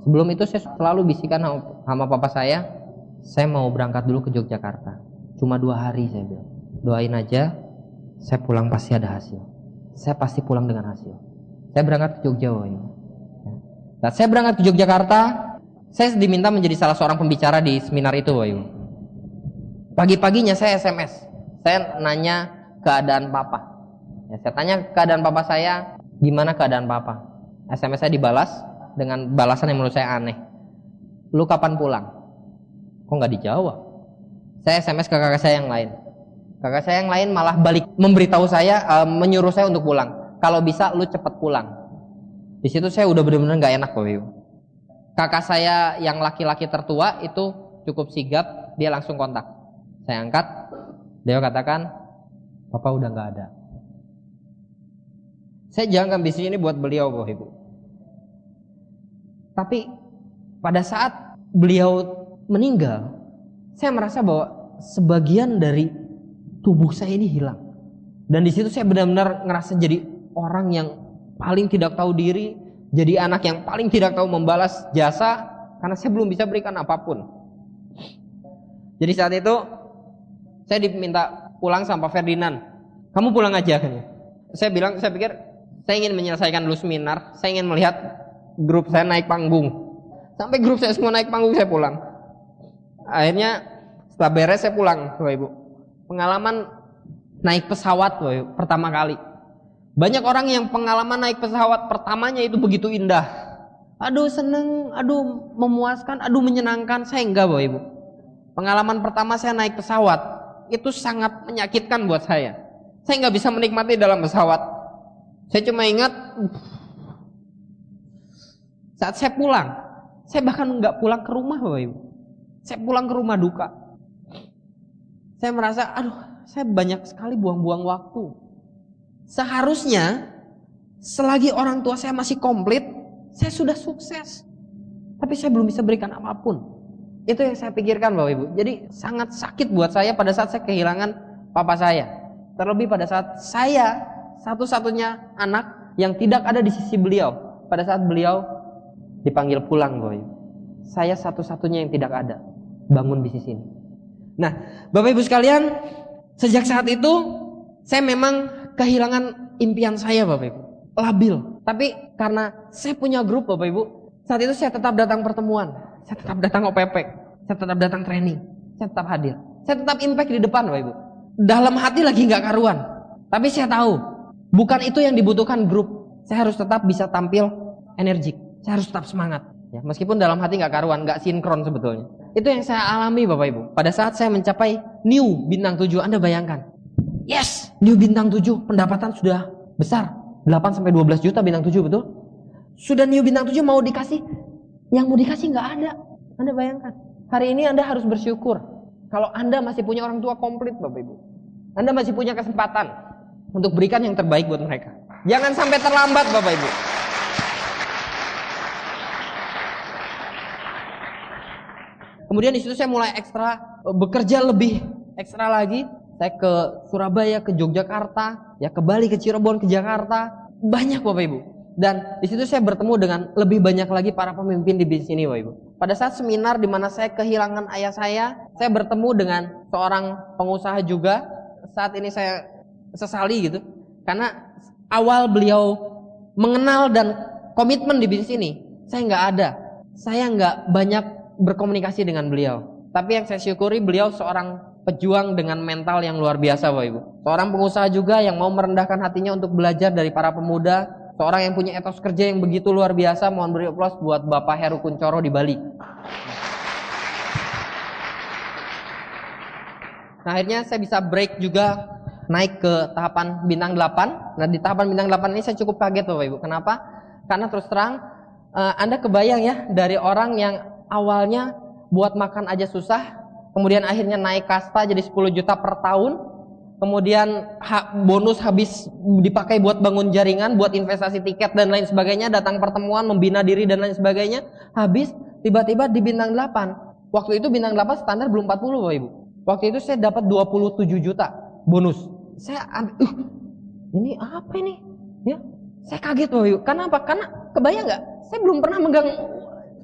Sebelum itu saya selalu bisikan sama papa saya mau berangkat dulu ke Yogyakarta, cuma 2 hari. Saya bilang, doain aja, saya pulang pasti ada hasil, saya pasti pulang dengan hasil. Saya berangkat ke Jogja Bapak Ibu ya. Nah, saya berangkat ke Yogyakarta, saya diminta menjadi salah seorang pembicara di seminar itu Bapak Ibu. Pagi-paginya saya SMS, saya nanya keadaan papa ya, saya tanya keadaan papa saya, gimana keadaan papa. SMS saya dibalas dengan balasan yang menurut saya aneh, lu kapan pulang? Kok nggak dijawab? Saya SMS ke kakak saya yang lain, Kakak saya yang lain malah balik memberitahu saya, menyuruh saya untuk pulang. Kalau bisa lu cepet pulang. Di situ saya udah benar-benar nggak enak Bapak Ibu. Kakak saya yang laki-laki tertua itu cukup sigap, dia langsung kontak. Saya angkat, dia katakan, Papa udah nggak ada. Saya jangan bisnis ini buat beliau Bapak Ibu. Tapi pada saat beliau meninggal, saya merasa bahwa sebagian dari tubuh saya ini hilang. Dan di situ saya benar-benar ngerasa jadi orang yang paling tidak tahu diri, jadi anak yang paling tidak tahu membalas jasa, karena saya belum bisa berikan apapun. Jadi saat itu saya diminta pulang sama Pak Ferdinand. Kamu pulang aja kan? Saya pikir saya ingin menyelesaikan dulu seminar, saya ingin melihat grup saya naik panggung. Sampai grup saya semua naik panggung, saya pulang. Akhirnya setelah beres saya pulang, Bapak Ibu. Pengalaman naik pesawat Bapak Ibu, pertama kali. Banyak orang yang pengalaman naik pesawat pertamanya itu begitu indah. Aduh seneng, aduh memuaskan, aduh menyenangkan. Saya enggak Bapak Ibu. Pengalaman pertama saya naik pesawat itu sangat menyakitkan buat saya. Saya nggak bisa menikmati dalam pesawat. Saya cuma ingat saat saya pulang, saya bahkan nggak pulang ke rumah Bapak Ibu. Saya pulang ke rumah duka. Saya merasa, aduh, saya banyak sekali buang-buang waktu. Seharusnya selagi orang tua saya masih komplit, saya sudah sukses. Tapi saya belum bisa berikan apapun. Itu yang saya pikirkan Bapak Ibu. Jadi sangat sakit buat saya pada saat saya kehilangan papa saya. Terlebih pada saat saya satu-satunya anak yang tidak ada di sisi beliau pada saat beliau dipanggil pulang Bapak Ibu. Saya satu-satunya yang tidak ada bangun bisnis ini. Nah, Bapak Ibu sekalian, sejak saat itu saya memang kehilangan impian saya Bapak Ibu. Labil. Tapi karena saya punya grup Bapak Ibu, saat itu saya tetap datang pertemuan, saya tetap datang OPP, saya tetap datang training, saya tetap hadir, saya tetap impact di depan Bapak Ibu. Dalam hati lagi nggak karuan, tapi saya tahu bukan itu yang dibutuhkan grup. Saya harus tetap bisa tampil energik, saya harus tetap semangat. Ya, meskipun dalam hati nggak karuan, nggak sinkron sebetulnya. Itu yang saya alami Bapak Ibu. Pada saat saya mencapai new bintang 7, Anda bayangkan, yes, new bintang 7, pendapatan sudah besar, 8-12 juta bintang 7 betul? Sudah new bintang 7 mau dikasih, yang mau dikasih nggak ada. Anda bayangkan, hari ini Anda harus bersyukur kalau Anda masih punya orang tua komplit Bapak Ibu. Anda masih punya kesempatan untuk berikan yang terbaik buat mereka. Jangan sampai terlambat Bapak Ibu. Kemudian di situ saya mulai ekstra, bekerja lebih ekstra lagi. Saya ke Surabaya, ke Yogyakarta, ya ke Bali, ke Cirebon, ke Jakarta, banyak Bapak Ibu. Dan di situ saya bertemu dengan lebih banyak lagi para pemimpin di bisnis ini Bapak Ibu. Pada saat seminar di mana saya kehilangan ayah saya bertemu dengan seorang pengusaha juga. Saat ini saya sesali gitu, karena awal beliau mengenal dan komitmen di bisnis ini, saya nggak ada. Saya nggak banyak berkomunikasi dengan beliau. Tapi yang saya syukuri, beliau seorang pejuang dengan mental yang luar biasa Bapak Ibu. Seorang pengusaha juga yang mau merendahkan hatinya untuk belajar dari para pemuda. Seorang yang punya etos kerja yang begitu luar biasa. Mohon beri aplaus buat Bapak Heru Kuncoro di Bali. Nah, akhirnya saya bisa break juga, naik ke tahapan bintang 8. Nah, di tahapan bintang 8 ini saya cukup kaget Bapak Ibu. Kenapa? Karena terus terang, Anda kebayang ya, dari orang yang awalnya buat makan aja susah, kemudian akhirnya naik kasta jadi 10 juta per tahun, kemudian bonus habis dipakai buat bangun jaringan, buat investasi tiket dan lain sebagainya, datang pertemuan, membina diri dan lain sebagainya, habis tiba-tiba di bintang 8. Waktu itu bintang 8 standar belum 40 Bapak Ibu. Waktu itu saya dapat 27 juta bonus. Saya ini apa ini? Ya, saya kaget Bapak Ibu. Kenapa? Karena kebayang nggak? Saya belum pernah megang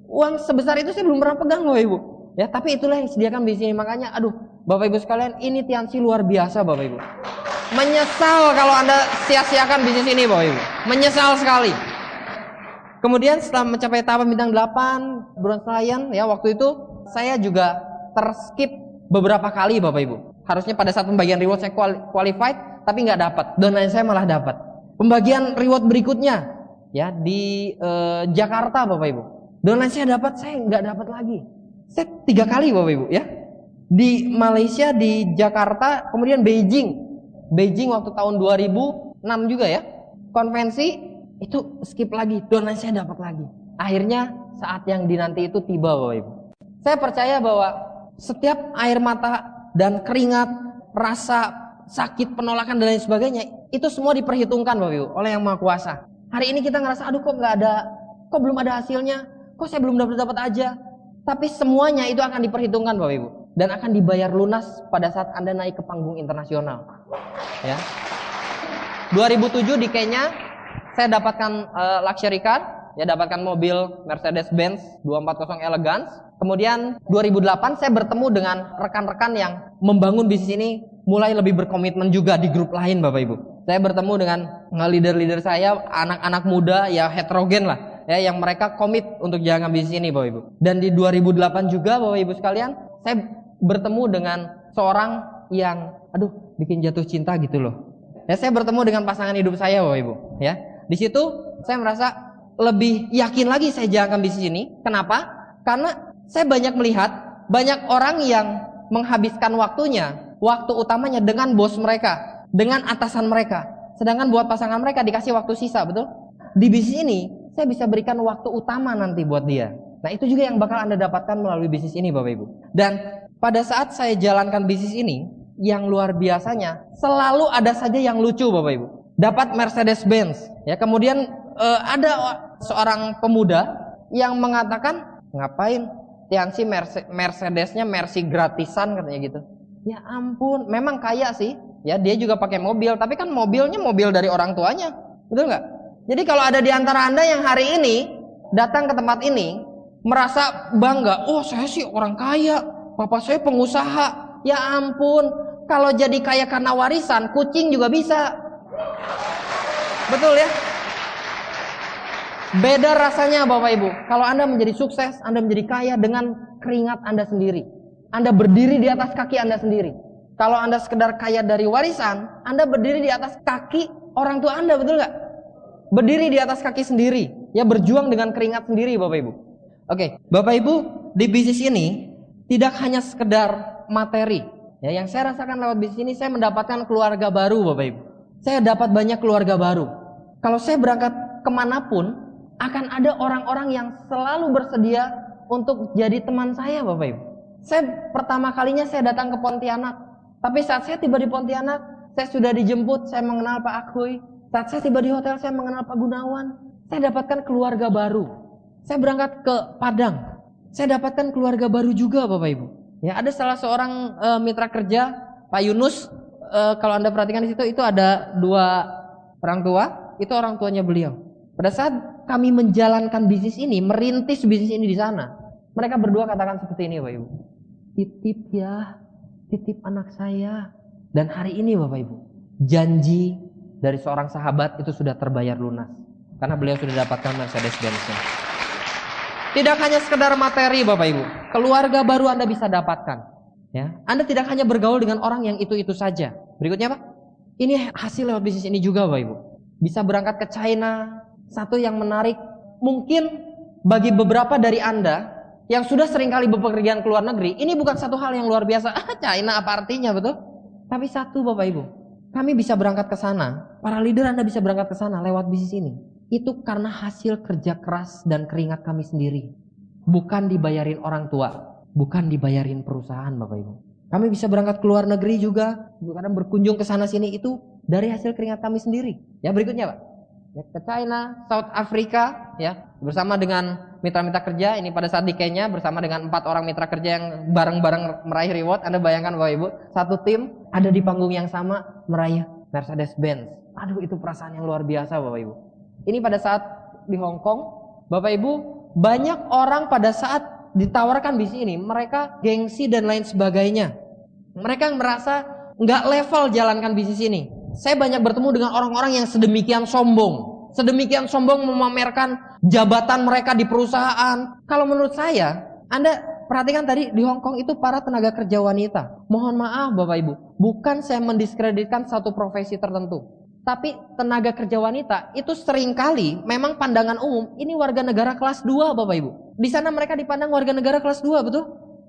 uang sebesar itu, saya belum pernah pegang Bapak Ibu. Ya, tapi itulah yang disediakan bisnis ini. Makanya, aduh, Bapak Ibu sekalian, ini Tiansi luar biasa Bapak Ibu. Menyesal kalau Anda sia-siakan bisnis ini Bapak Ibu. Menyesal sekali. Kemudian setelah mencapai tahapan bintang 8, Bronze Lion, ya waktu itu saya juga terskip beberapa kali Bapak Ibu. Harusnya pada saat pembagian reward saya qualified, tapi nggak dapat. Downline saya malah dapat. Pembagian reward berikutnya, ya di Jakarta Bapak Ibu. Downline saya dapat, saya nggak dapat lagi. Saya 3 kali Bapak Ibu, ya. Di Malaysia, di Jakarta, kemudian Beijing. Beijing waktu tahun 2006 juga ya. Konvensi itu skip lagi, donasi saya dapat lagi. Akhirnya saat yang dinanti itu tiba Bapak Ibu. Saya percaya bahwa setiap air mata dan keringat, rasa sakit, penolakan dan lain sebagainya, itu semua diperhitungkan Bapak Ibu oleh Yang Maha Kuasa. Hari ini kita ngerasa aduh kok belum ada hasilnya, kok saya belum dapat aja. Tapi semuanya itu akan diperhitungkan Bapak Ibu dan akan dibayar lunas pada saat Anda naik ke panggung internasional. Ya. 2007 di Kenya saya dapatkan luxury car, ya dapatkan mobil Mercedes-Benz 240 Elegance. Kemudian 2008 saya bertemu dengan rekan-rekan yang membangun bisnis ini mulai lebih berkomitmen juga di grup lain Bapak Ibu. Saya bertemu dengan leader-leader saya, anak-anak muda ya heterogen lah, ya yang mereka komit untuk jalankan bisnis ini Bapak Ibu. Dan di 2008 juga Bapak Ibu sekalian, saya bertemu dengan seorang yang bikin jatuh cinta gitu loh. Ya saya bertemu dengan pasangan hidup saya Bapak Ibu, ya. Di situ saya merasa lebih yakin lagi saya jalankan bisnis ini. Kenapa? Karena saya banyak melihat banyak orang yang menghabiskan waktu utamanya dengan bos mereka, dengan atasan mereka. Sedangkan buat pasangan mereka dikasih waktu sisa, betul? Di bisnis ini saya bisa berikan waktu utama nanti buat dia. Nah itu juga yang bakal Anda dapatkan melalui bisnis ini Bapak Ibu. Dan pada saat saya jalankan bisnis ini, yang luar biasanya selalu ada saja yang lucu Bapak Ibu. Dapat Mercedes-Benz, ya kemudian ada seorang pemuda yang mengatakan, ngapain Tiansi Mercedesnya Mercy gratisan katanya gitu. Ya ampun, memang kaya sih, ya dia juga pakai mobil, tapi kan mobilnya mobil dari orang tuanya, betul nggak? Jadi kalau ada di antara Anda yang hari ini datang ke tempat ini merasa bangga, oh saya sih orang kaya, papa saya pengusaha, ya ampun, kalau jadi kaya karena warisan, kucing juga bisa. Betul ya? Beda rasanya Bapak Ibu. Kalau Anda menjadi sukses, Anda menjadi kaya dengan keringat Anda sendiri. Anda berdiri di atas kaki Anda sendiri. Kalau Anda sekedar kaya dari warisan, Anda berdiri di atas kaki orang tua Anda, betul nggak? Berdiri di atas kaki sendiri. Ya berjuang dengan keringat sendiri Bapak Ibu. Oke, Bapak Ibu, di bisnis ini tidak hanya sekedar materi. Ya, yang saya rasakan lewat bisnis ini, saya mendapatkan keluarga baru Bapak Ibu. Saya dapat banyak keluarga baru. Kalau saya berangkat kemanapun, akan ada orang-orang yang selalu bersedia untuk jadi teman saya Bapak Ibu. Saya pertama kalinya saya datang ke Pontianak. Tapi saat saya tiba di Pontianak, saya sudah dijemput, saya mengenal Pak Akhuy. Saat saya tiba di hotel, saya mengenal Pak Gunawan. Saya dapatkan keluarga baru. Saya berangkat ke Padang. Saya dapatkan keluarga baru juga Bapak Ibu. Ya, ada salah seorang mitra kerja, Pak Yunus. Kalau Anda perhatikan di situ, itu ada 2 orang tua. Itu orang tuanya beliau. Pada saat kami menjalankan bisnis ini, merintis bisnis ini di sana, mereka berdua katakan seperti ini Bapak Ibu. Titip ya, titip anak saya. Dan hari ini Bapak Ibu, janji dari seorang sahabat itu sudah terbayar lunas. Karena beliau sudah dapatkan Mercedes-Benz. Tidak hanya sekedar materi Bapak Ibu, keluarga baru Anda bisa dapatkan. Ya, Anda tidak hanya bergaul dengan orang yang itu-itu saja. Berikutnya Pak, ini hasil lewat bisnis ini juga Bapak Ibu. Bisa berangkat ke China. Satu yang menarik, mungkin bagi beberapa dari Anda yang sudah seringkali bepergian ke luar negeri, ini bukan satu hal yang luar biasa. China apa artinya, betul? Tapi satu Bapak Ibu, kami bisa berangkat ke sana, para leader Anda bisa berangkat ke sana lewat bisnis ini. Itu karena hasil kerja keras dan keringat kami sendiri. Bukan dibayarin orang tua, bukan dibayarin perusahaan Bapak Ibu. Kami bisa berangkat ke luar negeri juga, karena berkunjung ke sana sini itu dari hasil keringat kami sendiri. Ya berikutnya Pak. Ya, ke China, South Africa, ya bersama dengan mitra-mitra kerja. Ini pada saat di Kenya bersama dengan 4 orang mitra kerja yang bareng-bareng meraih reward. Anda bayangkan Bapak Ibu, satu tim ada di panggung yang sama meraih Mercedes-Benz. Aduh, itu perasaan yang luar biasa Bapak Ibu. Ini pada saat di Hong Kong, Bapak Ibu, banyak orang pada saat ditawarkan bisnis ini, mereka gengsi dan lain sebagainya. Mereka merasa nggak level jalankan bisnis ini. Saya banyak bertemu dengan orang-orang yang sedemikian sombong memamerkan jabatan mereka di perusahaan. Kalau menurut saya, Anda perhatikan tadi di Hong Kong itu para tenaga kerja wanita. Mohon maaf Bapak Ibu, bukan saya mendiskreditkan satu profesi tertentu. Tapi tenaga kerja wanita itu seringkali memang pandangan umum ini warga negara kelas 2 Bapak Ibu. Di sana mereka dipandang warga negara kelas 2, betul?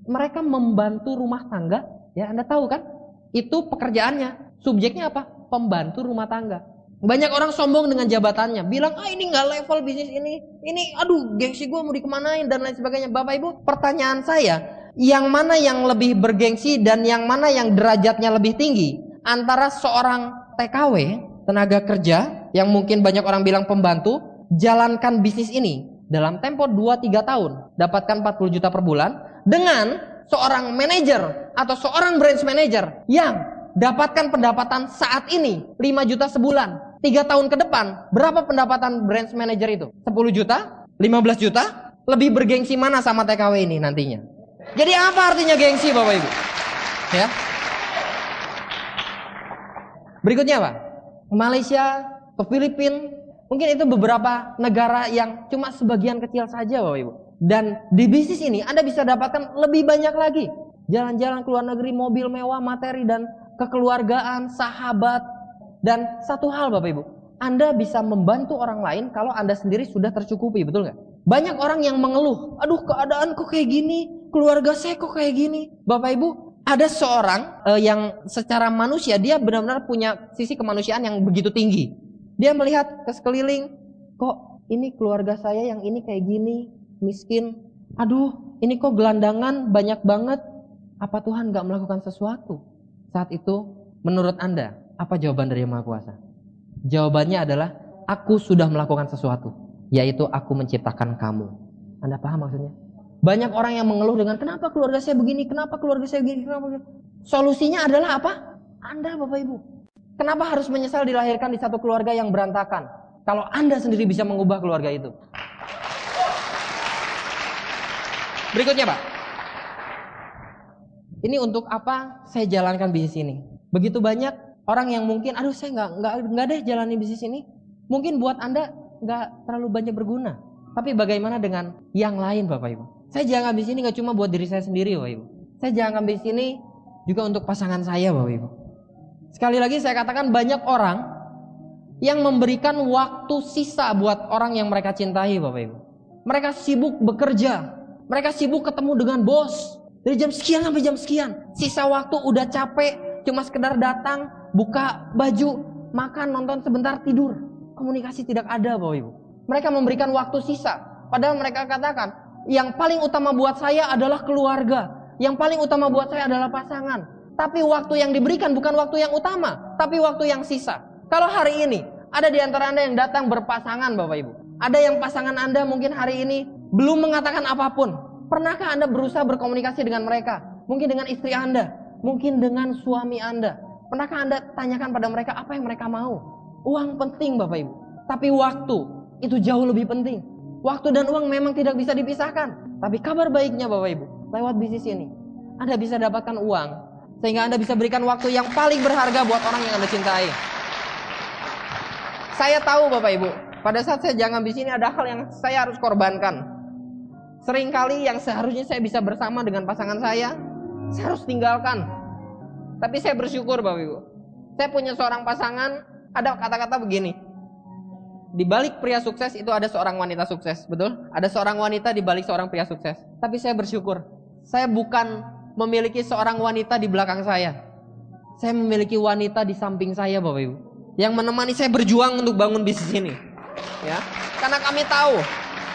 Mereka membantu rumah tangga, ya Anda tahu kan? Itu pekerjaannya. Subjeknya apa? Pembantu rumah tangga. Banyak orang sombong dengan jabatannya, bilang, ini nggak level bisnis ini aduh gengsi gue mau dikemanain dan lain sebagainya. Bapak Ibu, pertanyaan saya, yang mana yang lebih bergengsi dan yang mana yang derajatnya lebih tinggi? Antara seorang TKW, tenaga kerja, yang mungkin banyak orang bilang pembantu, jalankan bisnis ini dalam tempo 2-3 tahun, dapatkan 40 juta per bulan, dengan seorang manajer atau seorang branch manager yang dapatkan pendapatan saat ini 5 juta sebulan, 3 tahun ke depan berapa pendapatan branch manager itu? 10 juta? 15 juta? Lebih bergengsi mana sama TKW ini nantinya? Jadi apa artinya gengsi Bapak Ibu? Ya. Berikutnya apa? Ke Malaysia, ke Filipina, mungkin itu beberapa negara yang cuma sebagian kecil saja Bapak Ibu. Dan di bisnis ini Anda bisa dapatkan lebih banyak lagi. Jalan-jalan ke luar negeri, mobil mewah, materi dan kekeluargaan, sahabat. Dan satu hal Bapak Ibu, Anda bisa membantu orang lain kalau Anda sendiri sudah tercukupi, betul nggak? Banyak orang yang mengeluh, aduh keadaan kok kayak gini, keluarga saya kok kayak gini. Bapak Ibu, ada seorang yang secara manusia dia benar-benar punya sisi kemanusiaan yang begitu tinggi. Dia melihat ke sekeliling, kok ini keluarga saya yang ini kayak gini, miskin. Aduh, ini kok gelandangan banyak banget. Apa Tuhan gak melakukan sesuatu? Saat itu, menurut Anda, apa jawaban dari Yang Maha Kuasa? Jawabannya adalah, aku sudah melakukan sesuatu, yaitu aku menciptakan kamu. Anda paham maksudnya? Banyak orang yang mengeluh dengan, kenapa keluarga saya begini, kenapa keluarga saya begini, kenapa begini. Solusinya adalah apa? Anda Bapak Ibu. Kenapa harus menyesal dilahirkan di satu keluarga yang berantakan? Kalau Anda sendiri bisa mengubah keluarga itu. Berikutnya Pak. Ini untuk apa saya jalankan bisnis ini? Begitu banyak orang yang mungkin, aduh saya nggak deh jalani bisnis ini. Mungkin buat Anda nggak terlalu banyak berguna. Tapi bagaimana dengan yang lain Bapak Ibu? Saya jalankan bisnis ini nggak cuma buat diri saya sendiri Bapak Ibu. Saya jalankan bisnis ini juga untuk pasangan saya Bapak Ibu. Sekali lagi saya katakan banyak orang yang memberikan waktu sisa buat orang yang mereka cintai Bapak Ibu. Mereka sibuk bekerja. Mereka sibuk ketemu dengan bos. Dari jam sekian sampai jam sekian. Sisa waktu udah capek. Cuma sekedar datang, buka baju, makan, nonton sebentar, tidur. Komunikasi tidak ada Bapak Ibu. Mereka memberikan waktu sisa. Padahal mereka katakan, yang paling utama buat saya adalah keluarga. Yang paling utama buat saya adalah pasangan. Tapi waktu yang diberikan bukan waktu yang utama. Tapi waktu yang sisa. Kalau hari ini, ada di antara Anda yang datang berpasangan Bapak Ibu. Ada yang pasangan Anda mungkin hari ini belum mengatakan apapun. Pernahkah Anda berusaha berkomunikasi dengan mereka? Mungkin dengan istri Anda, mungkin dengan suami Anda. Pernahkah Anda tanyakan pada mereka apa yang mereka mau? Uang penting Bapak Ibu. Tapi waktu itu jauh lebih penting. Waktu dan uang memang tidak bisa dipisahkan. Tapi kabar baiknya Bapak Ibu, lewat bisnis ini, Anda bisa dapatkan uang. Sehingga Anda bisa berikan waktu yang paling berharga buat orang yang Anda cintai. Saya tahu Bapak Ibu, pada saat saya jalan bisnis ini ada hal yang saya harus korbankan. Seringkali yang seharusnya saya bisa bersama dengan pasangan saya harus tinggalkan. Tapi saya bersyukur Bapak Ibu. Saya punya seorang pasangan, ada kata-kata begini. Di balik pria sukses itu ada seorang wanita sukses, betul? Ada seorang wanita di balik seorang pria sukses. Tapi saya bersyukur, saya bukan memiliki seorang wanita di belakang saya. Saya memiliki wanita di samping saya Bapak Ibu. Yang menemani saya berjuang untuk bangun bisnis ini. Ya, karena kami tahu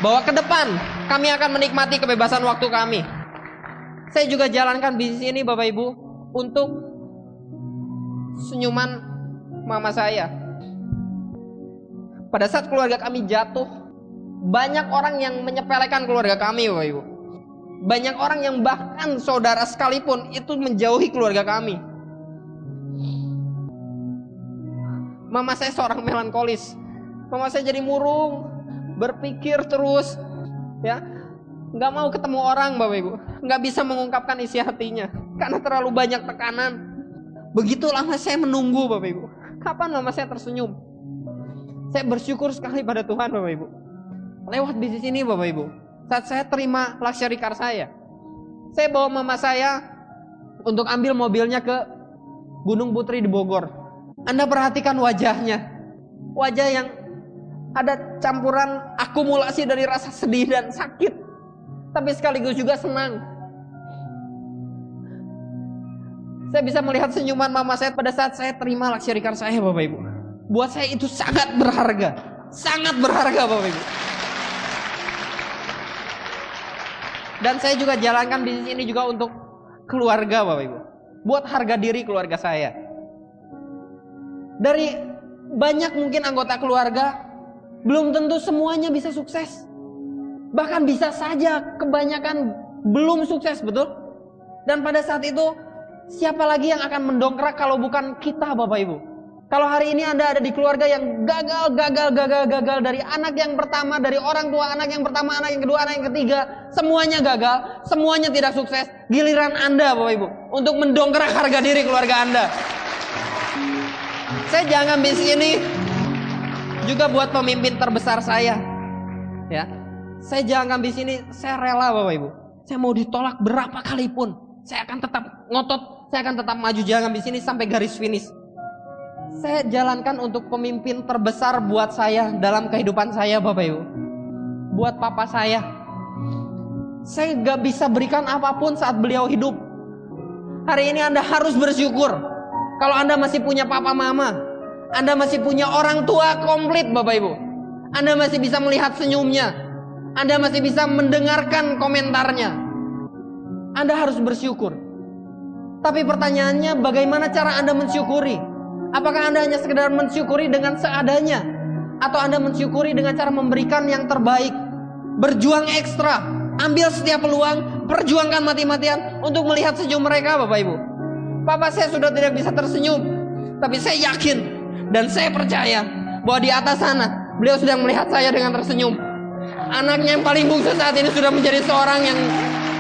bahwa ke depan kami akan menikmati kebebasan waktu kami. Saya juga jalankan bisnis ini Bapak Ibu untuk senyuman mama saya. Pada saat keluarga kami jatuh, banyak orang yang menyepelekan keluarga kami Bapak Ibu. Banyak orang yang bahkan saudara sekalipun itu menjauhi keluarga kami. Mama saya seorang melankolis. Mama saya jadi murung, berpikir terus, ya, nggak mau ketemu orang Bapak Ibu, nggak bisa mengungkapkan isi hatinya karena terlalu banyak tekanan. Begitu lama saya menunggu Bapak Ibu, kapan mama saya tersenyum. Saya bersyukur sekali pada Tuhan Bapak Ibu. Lewat bisnis ini Bapak Ibu, saat saya terima luxury car saya bawa mama saya untuk ambil mobilnya ke Gunung Putri di Bogor. Anda perhatikan wajahnya, wajah yang ada campuran akumulasi dari rasa sedih dan sakit, tapi sekaligus juga senang. Saya bisa melihat senyuman mama saya pada saat saya terima luxury car saya, Bapak Ibu. Buat saya itu sangat berharga. Sangat berharga, Bapak Ibu. Dan saya juga jalankan bisnis ini juga untuk keluarga, Bapak Ibu. Buat harga diri keluarga saya. Dari banyak mungkin anggota keluarga, belum tentu semuanya bisa sukses. Bahkan bisa saja kebanyakan belum sukses, betul? Dan pada saat itu, siapa lagi yang akan mendongkrak kalau bukan kita, Bapak Ibu? Kalau hari ini Anda ada di keluarga yang gagal dari anak yang pertama, dari orang tua anak yang pertama, anak yang kedua, anak yang ketiga, semuanya gagal, semuanya tidak sukses. Giliran Anda, Bapak Ibu, untuk mendongkrak harga diri keluarga Anda. Saya jangan bisnis ini juga buat pemimpin terbesar saya. Ya, saya jangan bisnis ini, saya rela, Bapak Ibu. Saya mau ditolak berapa kali pun, saya akan tetap ngotot, saya akan tetap maju jangan bisnis ini sampai garis finish. Saya jalankan untuk pemimpin terbesar buat saya dalam kehidupan saya, Bapak Ibu. Buat papa saya gak bisa berikan apapun saat beliau hidup. Hari ini Anda harus bersyukur. Kalau Anda masih punya papa mama, Anda masih punya orang tua komplit, Bapak Ibu. Anda masih bisa melihat senyumnya, Anda masih bisa mendengarkan komentarnya. Anda harus bersyukur. Tapi pertanyaannya, bagaimana cara Anda mensyukuri? Apakah Anda hanya sekedar mensyukuri dengan seadanya? Atau Anda mensyukuri dengan cara memberikan yang terbaik? Berjuang ekstra, ambil setiap peluang, perjuangkan mati-matian untuk melihat senyum mereka, Bapak Ibu. Papa saya sudah tidak bisa tersenyum, tapi saya yakin dan saya percaya bahwa di atas sana beliau sedang melihat saya dengan tersenyum. Anaknya yang paling bungsu saat ini sudah menjadi seorang yang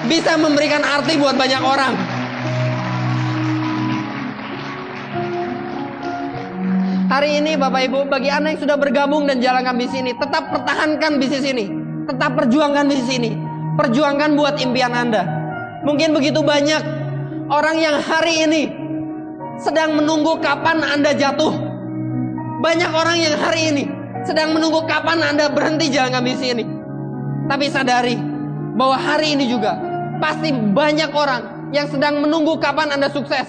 bisa memberikan arti buat banyak orang. Hari ini Bapak Ibu, bagi Anda yang sudah bergabung dan jalankan bisnis ini, tetap pertahankan bisnis ini, tetap perjuangkan bisnis ini, perjuangkan buat impian Anda. Mungkin begitu banyak orang yang hari ini sedang menunggu kapan Anda jatuh. Banyak orang yang hari ini sedang menunggu kapan Anda berhenti jalankan bisnis ini. Tapi sadari bahwa hari ini juga pasti banyak orang yang sedang menunggu kapan Anda sukses.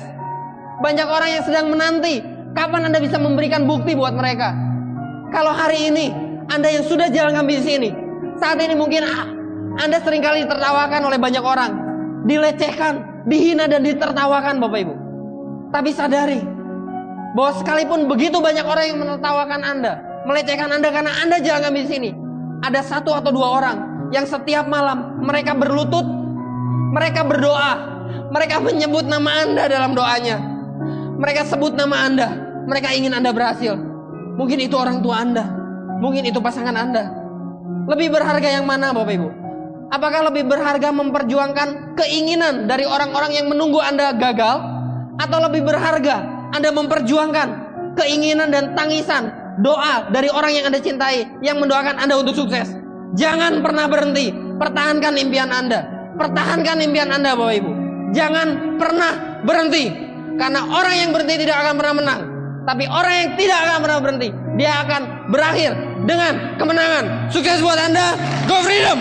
Banyak orang yang sedang menanti kapan Anda bisa memberikan bukti buat mereka. Kalau hari ini Anda yang sudah jalankan bisnis ini, saat ini mungkin Anda seringkali ditertawakan oleh banyak orang, dilecehkan, dihina dan ditertawakan, Bapak Ibu. Tapi sadari bahwa sekalipun begitu banyak orang yang menertawakan Anda, melecehkan Anda karena Anda jalankan bisnis ini, ada satu atau dua orang yang setiap malam mereka berlutut, mereka berdoa, mereka menyebut nama Anda dalam doanya, mereka sebut nama Anda, mereka ingin Anda berhasil. Mungkin itu orang tua Anda, mungkin itu pasangan Anda. Lebih berharga yang mana, Bapak Ibu? Apakah lebih berharga memperjuangkan keinginan dari orang-orang yang menunggu Anda gagal, atau lebih berharga Anda memperjuangkan keinginan dan tangisan doa dari orang yang Anda cintai, yang mendoakan Anda untuk sukses? Jangan pernah berhenti, pertahankan impian Anda, pertahankan impian Anda, Bapak Ibu. Jangan pernah berhenti, karena orang yang berhenti tidak akan pernah menang. Tapi orang yang tidak akan pernah berhenti, dia akan berakhir dengan kemenangan. Sukses buat Anda. Go Freedom!